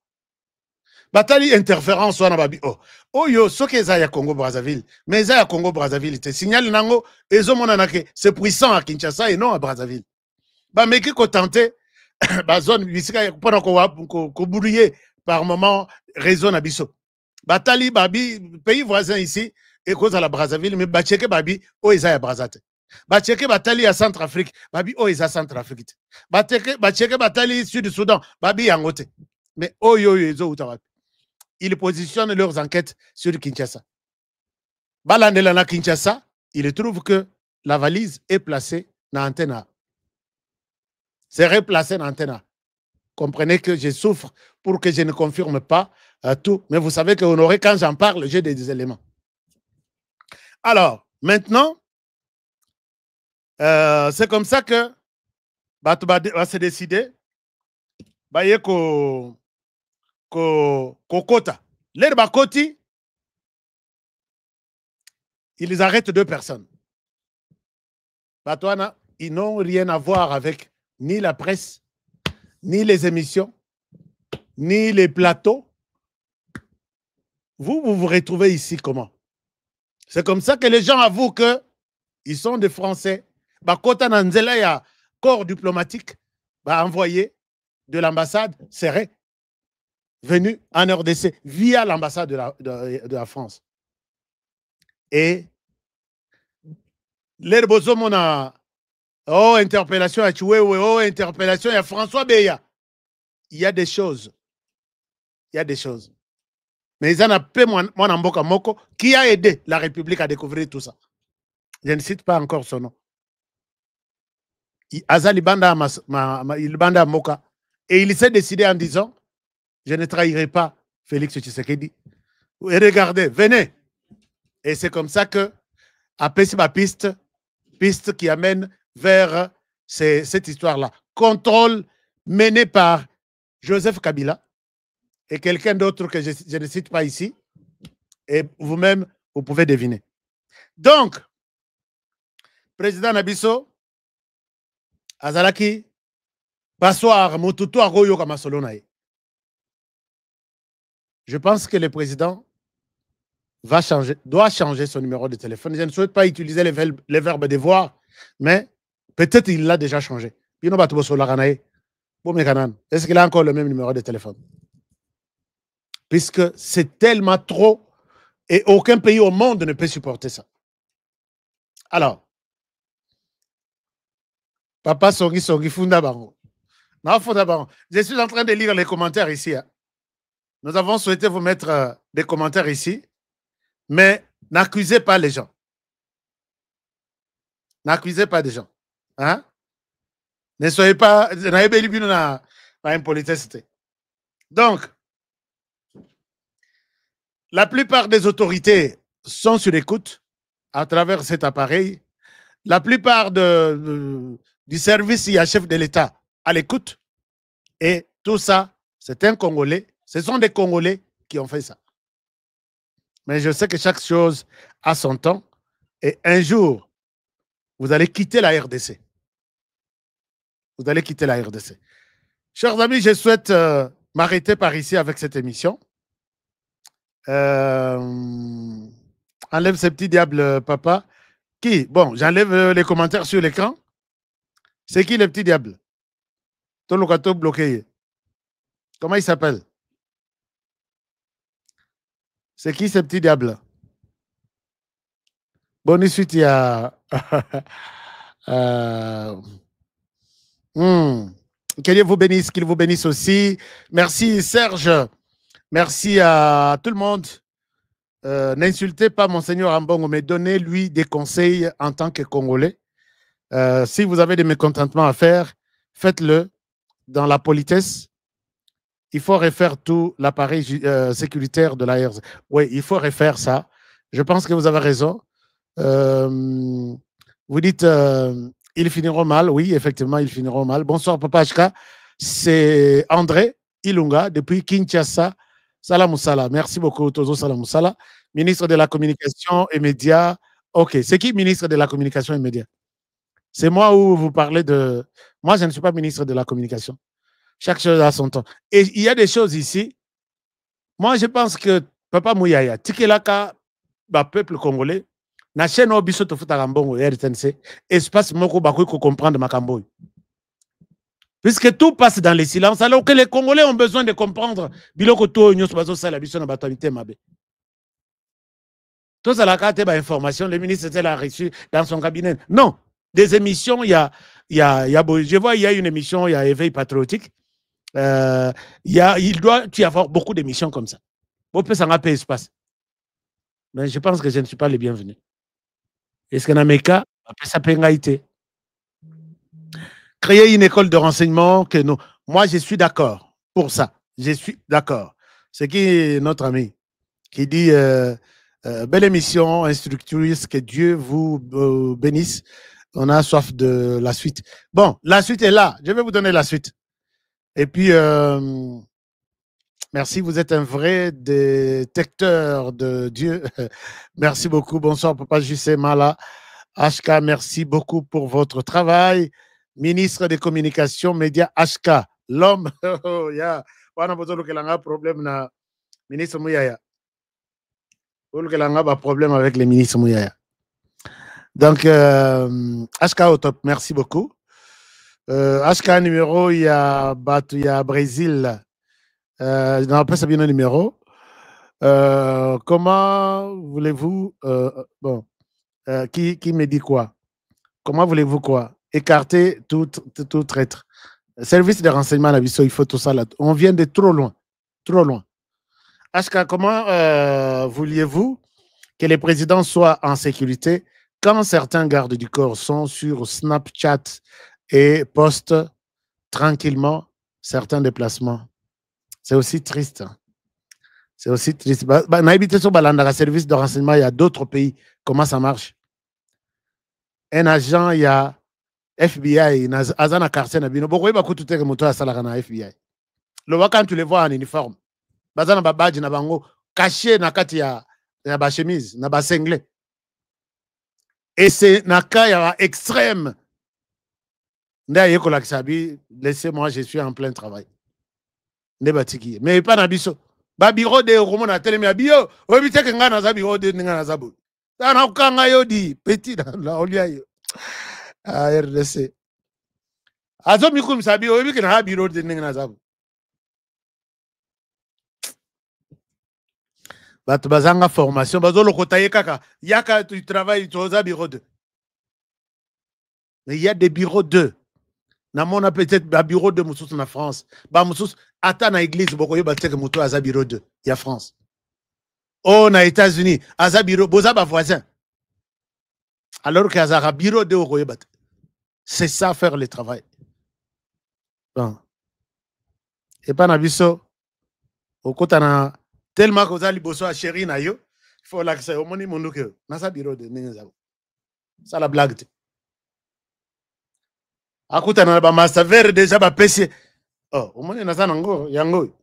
batali interférence wana babi oyo soki eza ya Congo Brazzaville mais eza ya Congo Brazzaville te signal nango ezomona ke c'est puissant à Kinshasa et non à Brazzaville ba meki ko tenter ba zone bisika pona ko brouiller par moment réseau na biso batali babi pays voisin ici et cause à la Brazzaville mais ba checker babi eza ya Brazzaville ba checker batali à Centrafrique babi eza Centrafrique ba checker batali Sud Soudan babi yangote mais oyo ezo utawa. Ils positionnent leurs enquêtes sur Kinshasa. Balandela na Kinshasa, ils trouvent que la valise est placée dans l'antenne. C'est replacé dans l'antenne. Comprenez que je souffre pour que je ne confirme pas tout. Mais vous savez que Honoré, quand j'en parle, j'ai des éléments. Alors, maintenant, c'est comme ça que va se décider. Kokota. L'herbe Koti, ils arrêtent 2 personnes. Batouana, ils n'ont rien à voir avec ni la presse, ni les émissions, ni les plateaux. Vous vous retrouvez ici comment? C'est comme ça que les gens avouent qu'ils sont des Français. Bakota Nanzela, il y a corps diplomatique envoyé de l'ambassade serré. Venu en RDC via l'ambassade de la France. Et l'herbozomona, interpellation à Choué, interpellation à François Beya. Il y a des choses. Il y a des choses. Mais ils en ont peu mon Mboka Moko qui a aidé la République à découvrir tout ça. Je ne cite pas encore son nom. Azali Banda Moka. Et il s'est décidé en disant je ne trahirai pas Félix Tshisekedi. Et regardez, venez. Et c'est comme ça que, après ma piste qui amène vers cette histoire-là. Contrôle mené par Joseph Kabila et quelqu'un d'autre que je ne cite pas ici. Et vous-même, vous pouvez deviner. Donc, président Nabiso, Azalaki, Passoir, Motutu, Agoyo, Kamasolonae. Je pense que le président doit changer son numéro de téléphone. Je ne souhaite pas utiliser les verbes devoir, mais peut-être il l'a déjà changé. Est-ce qu'il a encore le même numéro de téléphone? Puisque c'est tellement trop et aucun pays au monde ne peut supporter ça. Alors, Papa Songi Funda Bango. Je suis en train de lire les commentaires ici. Hein. Nous avons souhaité vous mettre des commentaires ici, mais n'accusez pas les gens. N'accusez pas des gens. Hein? Ne soyez pas impolitesse. Donc, la plupart des autorités sont sur écoute à travers cet appareil. La plupart du service chef de l'État à l'écoute. Et tout ça, c'est un Congolais. Ce sont des Congolais qui ont fait ça. Mais je sais que chaque chose a son temps. Et un jour, vous allez quitter la RDC. Vous allez quitter la RDC. Chers amis, je souhaite m'arrêter par ici avec cette émission. Enlève ces petits diables, papa. Qui? Bon, j'enlève les commentaires sur l'écran. C'est qui le petit diable? Tolokato bloqué. Comment il s'appelle? C'est qui ce petit diable? Bonne suite, il y a... Qu'il vous bénisse, qu'il vous bénisse aussi. Merci Serge. Merci à tout le monde. N'insultez pas Monseigneur Ambongo, mais donnez-lui des conseils en tant que Congolais. Si vous avez des mécontentements à faire, faites-le dans la politesse. Il faut refaire tout l'appareil sécuritaire de la RDC. Oui, il faut refaire ça. Je pense que vous avez raison. Vous dites, ils finiront mal. Oui, effectivement, ils finiront mal. Bonsoir, Papa HK. C'est André Ilunga, depuis Kinshasa. Salam Moussala. Merci beaucoup, Tozo Salam Moussala. Ministre de la Communication et Médias. OK. C'est qui, ministre de la Communication et Médias? C'est moi où vous parlez de... Moi, je ne suis pas ministre de la Communication. Chaque chose a son temps. Et il y a des choses ici. moi, je pense que Papa Mouyaya, Tikelaka, peuple congolais, na chaîne Obiso Tofutagambongo, RTNC, espace moko bakoui ko comprendre Makamboy. Puisque tout passe dans le silence, alors que les Congolais ont besoin de comprendre biloko to nyos bazo sala biso na batamité mabe. Tout ça la carte information, le ministre était là reçu dans son cabinet. Non, des émissions, je vois, il y a une émission, il y a Éveil patriotique. Il doit y avoir beaucoup d'émissions comme ça. On peut s'en appeler espace. Mais je pense que je ne suis pas le bienvenu. Est-ce que dans mes cas, ça peut être créer une école de renseignement que nous. Moi, je suis d'accord pour ça. Je suis d'accord. C'est qui notre ami qui dit belle émission, instructrice, que Dieu vous bénisse. On a soif de la suite. Bon, la suite est là. Je vais vous donner la suite. Et puis, merci, vous êtes un vrai détecteur de Dieu. Merci beaucoup. Bonsoir, Papa Jussé Mala. HK, merci beaucoup pour votre travail. Ministre des Communications, Médias, HK. L'homme, il y a un problème na ministre Mouyaya. Il y a un problème avec le ministre Mouyaya. Donc, HK au top, merci beaucoup. HK numéro, il y a Brésil. Non, pas ça bien le numéro. Comment voulez-vous bon, qui me dit quoi? Comment voulez-vous quoi? Écarter tout traître. Service de renseignement à la Bissau, il faut tout ça là. On vient de trop loin. Trop loin. HK, comment vouliez-vous que les présidents soient en sécurité quand certains gardes du corps sont sur Snapchat et postent tranquillement certains déplacements? C'est aussi triste. C'est aussi triste. Naïbité sur Balanda, service de renseignement, il y a d'autres pays. Comment ça marche? Un agent, il y a FBI, Azana Karsen, Abino. Pourquoi il va coûter que moto à Salarana FBI? Le voit quand tu les vois en uniforme. Bazana Babadji na bango, caché na kati ya ba chemise, na ba singlet. Et c'est naka ya extrême. Laissez-moi, je suis en plein travail. Mais pas na biso. Ba bureau de romo na télé mais bio, obité que ngana za bureau de ngana za bu. Na ukanga yo di petit la olia yo. Ah RDC. Azo mikum sabi obi que na bureau de ngana za bu. Bato bazanga formation, bazo lokota yekaka. Yaka tu travailles tu za bureau de. Mais il y a des bureaux 2. On a peut-être un bureau de Moussous en France. Bah Moussous, attends à l'église, beaucoup de bâtiments moto à bureau 2. Il y a France. Oh, on a États-Unis, à bureau, boza ba voisin. Alors qu'il y a un bureau 2 au Royaume. C'est ça faire le travail. Bon. Et pas nabiso. Au côté na tellement que vous allez bosser à chéri na yo, il faut l'accès au moni mon que na sa bureau de ninga. Ça la blague. Akuta na ba master vert déjà ba PC. Oh, au moins na zanango yango.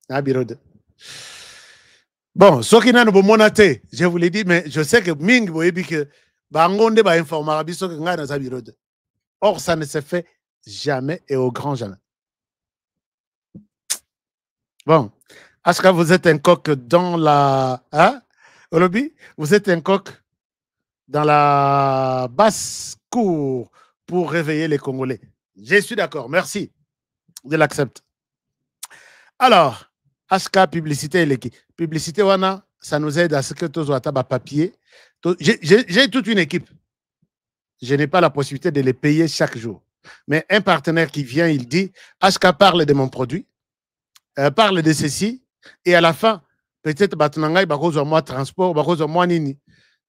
Na bureau de. Bon, ce qui n'a pas monaté, je vous l'ai dit, mais je sais que Ming boyebi que bangonde ba informara biso que nga na za bureau de. Or ça ne se fait jamais et au grand jamais. Bon, est-ce que vous êtes un coq dans la Olobi, vous êtes un coq dans la basse cour pour réveiller les Congolais. Je suis d'accord, merci de l'accepter. Alors, HK publicité et l'équipe. Publicité, wana, ça nous aide à ce que tous soient à papier. J'ai toute une équipe. Je n'ai pas la possibilité de les payer chaque jour. Mais un partenaire qui vient, il dit, HK parle de mon produit, parle de ceci, et à la fin, peut-être, batunangai, bakozo moi transport, bakozo moi nini.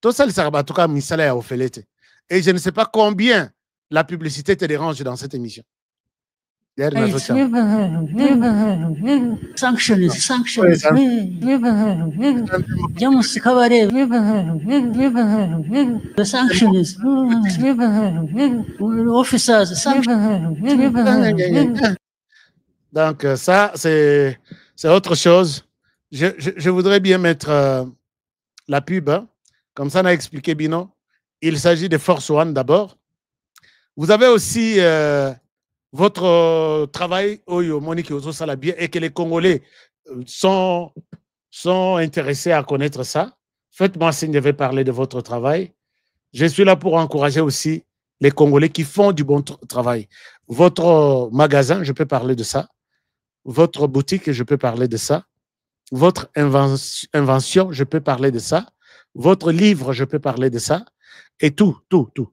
Tout ça, le sarabatuka misala ya ofelete. Et je ne sais pas combien la publicité te dérange dans cette émission. Sanctions. Jamus Cabaret. The sanctions. Officers. Donc, ça, c'est autre chose. Je voudrais bien mettre la pub. Hein. Comme ça, on a expliqué, Bino. Il s'agit de Force One d'abord. Vous avez aussi votre travail, Oyo, Monique, et que les Congolais sont intéressés à connaître ça, faites-moi signe, je vais parler de votre travail. Je suis là pour encourager aussi les Congolais qui font du bon travail. Votre magasin, je peux parler de ça. Votre boutique, je peux parler de ça. Votre invention, je peux parler de ça. Votre livre, je peux parler de ça. Et tout. Donc,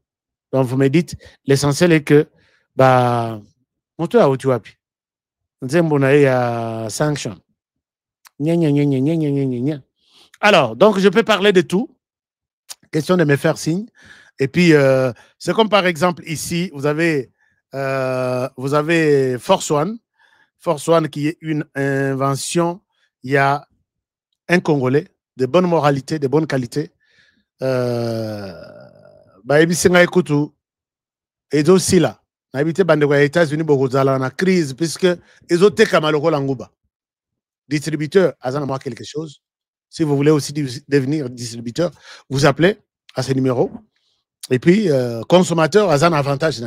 vous me dites, l'essentiel est que, sanction. Alors, donc, je peux parler de tout. Question de me faire signe. Et puis, c'est comme par exemple ici, vous avez Force One. Force One qui est une invention. Il y a un Congolais de bonne moralité, de bonne qualité. Et aussi là, habité aux États-Unis, beaucoup de crise, puisque ils ont été Langouba. Distributeur, moi quelque chose. Si vous voulez aussi devenir distributeur, vous appelez à ce numéro. Et puis, consommateur, a un avantage.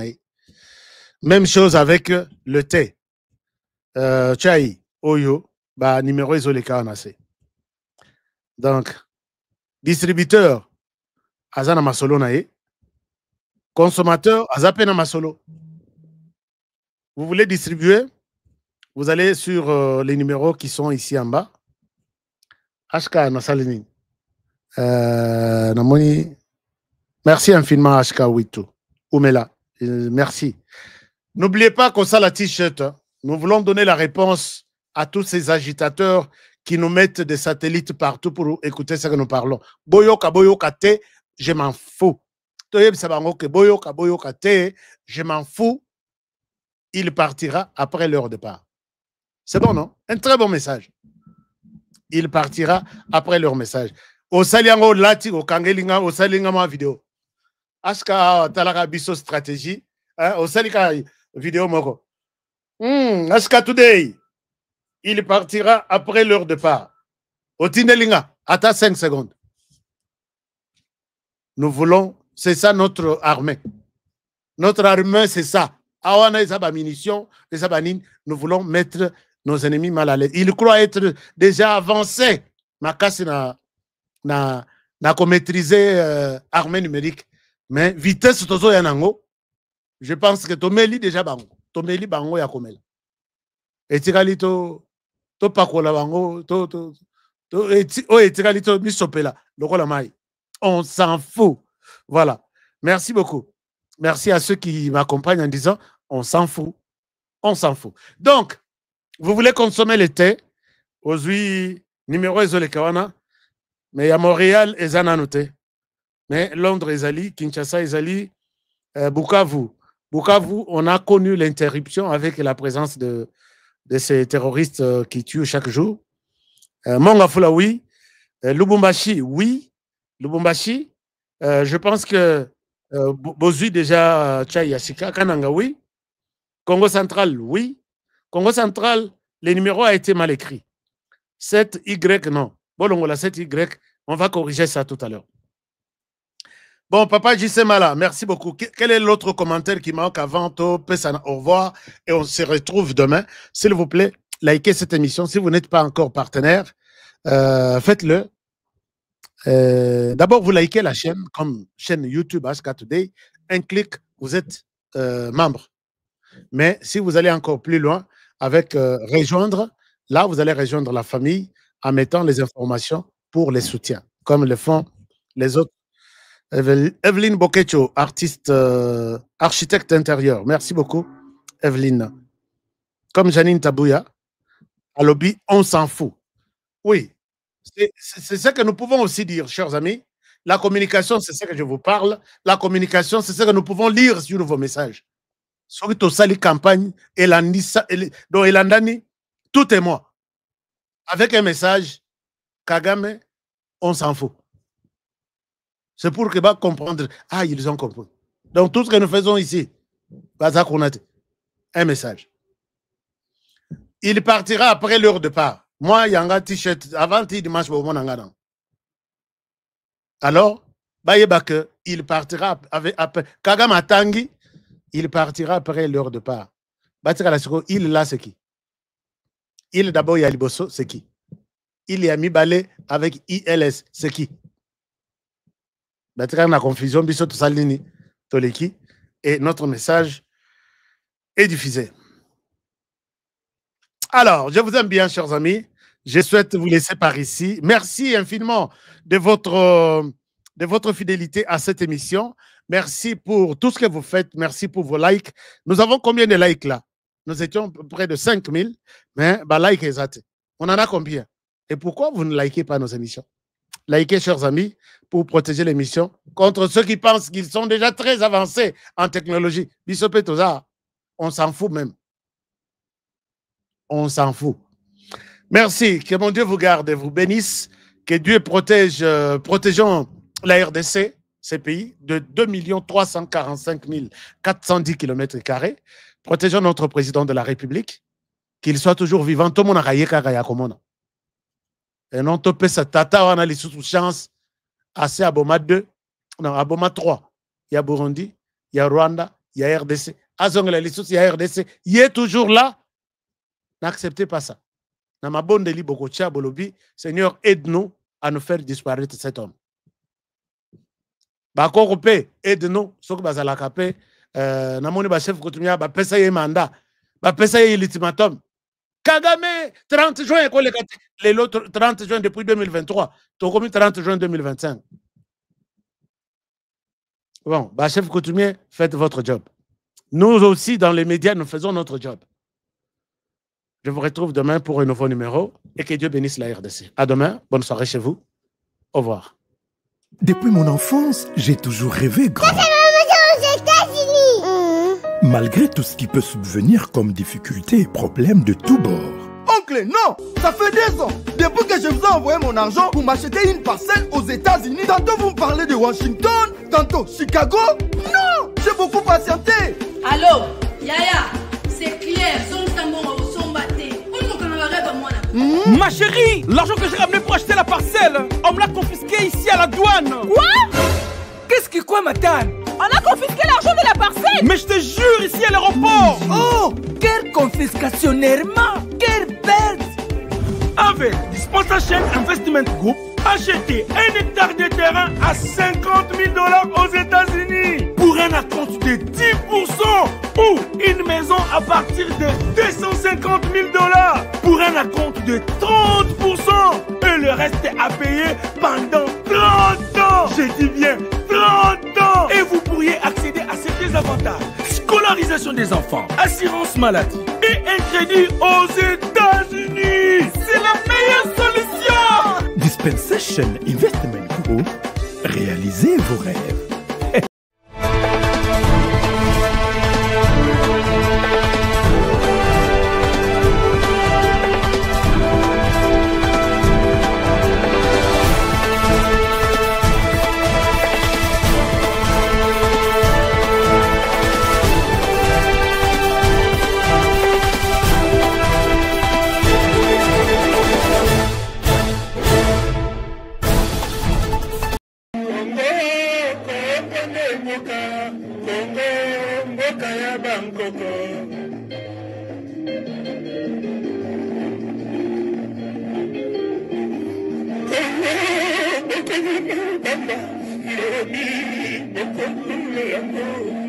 Même chose avec le thé. Chai, Oyo, numéro isolé Kanase. Donc, distributeur, Azana Masolo Nae. Consommateur, Azapena Masolo. Vous voulez distribuer? Vous allez sur les numéros qui sont ici en bas. HK Nasalini. Namoni. Merci infiniment, HK Witu. Oumela. Merci. N'oubliez pas qu'on ça la t-shirt. Nous voulons donner la réponse à tous ces agitateurs qui nous mettent des satellites partout pour écouter ce que nous parlons. Boyoka, te, je m'en fous. Boyoka, te, je m'en fous. Il partira après leur départ. C'est bon, non? Un très bon message. Il partira après leur message. Au saliango lati, au kangelinga, au salingama vidéo. Aska talaka biso stratégie. Au salika vidéo moko. Aska today. Il partira après leur départ. Au tinelinga, attends 5 secondes. Nous voulons, c'est ça notre armée. Notre armée, c'est ça. Awana et munitions, nous voulons mettre nos ennemis mal à l'aise. Ils croient être déjà avancés. Ma casse n'a maîtrisé armée numérique. Mais vitesse tozo yanango, je pense que Tomeli déjà bango. Tomeli bango ya komela. Et tigalito to pakola bango to tigalito misopela lokola mai. On s'en fout. Voilà. Merci beaucoup. Merci à ceux qui m'accompagnent en disant on s'en fout. On s'en fout. Donc, vous voulez consommer le thé, aujourd'hui, numéro isolé Kawana, mais à Montréal, ils en ont noté. Mais Londres, Ezali, Kinshasa, Ezali, Bukavu. Bukavu, on a connu l'interruption avec la présence de ces terroristes qui tuent chaque jour. Mongafula, oui. Lubumbashi, oui. Lubumbashi, je pense que Bozui déjà, Tchayasika, Kananga, oui. Congo central, oui. Congo central, le numéro a été mal écrit. 7Y, non. Bolongola, 7Y, on va corriger ça tout à l'heure. Bon, Papa Jisemala, merci beaucoup. Quel est l'autre commentaire qui manque avant? Au revoir et on se retrouve demain. S'il vous plaît, likez cette émission. Si vous n'êtes pas encore partenaire, faites-le. D'abord, vous likez la chaîne, comme chaîne YouTube Aska Today. Un clic, vous êtes membre. Mais si vous allez encore plus loin avec rejoindre, là, vous allez rejoindre la famille en mettant les informations pour les soutiens, comme le font les autres. Evelyne Bokecho, artiste, architecte intérieur. Merci beaucoup, Evelyne. Comme Janine Tabouya, à lobby, on s'en fout. Oui, c'est ce que nous pouvons aussi dire, chers amis. La communication, c'est ce que je vous parle. La communication, c'est ce que nous pouvons lire sur vos messages. Surtout Sali campagne, Elandani, tout est moi. Avec un message, Kagame, on s'en fout. C'est pour que va comprendre. Ah, ils ont compris. Donc, tout ce que nous faisons ici, un message. Il partira après leur départ. Moi, il y a un t-shirt avant dimanche pour mon angadang. Alors, il partira après. Kagame Tangi, il partira après leur départ. Il là, c'est qui? Il d'abord Yaliboso, c'est qui? Il y a Mibale avec ILS, c'est qui? On a confusion, Bisoto Salini, Toleki, et notre message est diffusé. Alors, je vous aime bien, chers amis. Je souhaite vous laisser par ici. Merci infiniment de votre fidélité à cette émission. Merci pour tout ce que vous faites. Merci pour vos likes. Nous avons combien de likes là? Nous étions près de 5000, mais like exact. On en a combien? Et pourquoi vous ne likez pas nos émissions? Likez, chers amis, pour protéger l'émission contre ceux qui pensent qu'ils sont déjà très avancés en technologie. Bisopé Toza, on s'en fout même. On s'en fout. Merci. Que mon Dieu vous garde et vous bénisse. Que Dieu protège, protégeons la RDC, ces pays, de 2 345 410 km². Protégeons notre président de la République, qu'il soit toujours vivant. Tout le monde a gagné. Et non, topé sa tata, on a les sous-chances. Assez à Boma 2, non, à Boma 3. Il y a Burundi, il y a Rwanda, il y a RDC. Azongela les sous, il y a RDC. Il est toujours là. N'acceptez pas ça. Namabondeli Bokocha Bolobi, Seigneur, aide-nous à nous faire disparaître cet homme. Bakorope, aide-nous, ce que Bazalakape, Namoni Bachef Kotumia, Bapesa Ye Manda, Bapesa Ye l'ultimatum. Kagame, 30 juin, les autres 30 juin depuis 2023, Tokomi 30 juin 2025. Bon, Bachef Kotumia, faites votre job. Nous aussi, dans les médias, nous faisons notre job. Je vous retrouve demain pour un nouveau numéro et que Dieu bénisse la RDC. À demain, bonne soirée chez vous. Au revoir. Depuis mon enfance, j'ai toujours rêvé grand. Malgré tout ce qui peut subvenir comme difficultés et problèmes de tous bords. Oncle, non, ça fait 2 ans. Depuis que je vous ai envoyé mon argent pour m'acheter une parcelle aux États-Unis, tantôt vous me parlez de Washington, tantôt Chicago. Non, j'ai beaucoup patienté. Allô, Yaya, c'est clair. Ma chérie, l'argent que j'ai ramené pour acheter la parcelle, on me l'a confisqué ici à la douane. Quoi? Qu'est-ce que quoi, madame? On a confisqué l'argent de la parcelle. Mais je te jure, ici à l'aéroport. Oh, quelle confiscationnairement, quelle perte. Avec Dispensation Investment Group, achetez 1 hectare de terrain à 50 000 $ aux États-Unis pour un acompte de 10% ou une maison à partir de 250 000 $ pour un acompte de 30% et le reste à payer pendant 30 ans. Je dis bien 30 ans. Et vous pourriez accéder à certains avantages: scolarisation des enfants, assurance maladie et un crédit aux États-Unis. C'est la meilleure solution. Dispensation Investment Group, réalisez vos rêves. Bamba, Yomi, Boko, Leamo.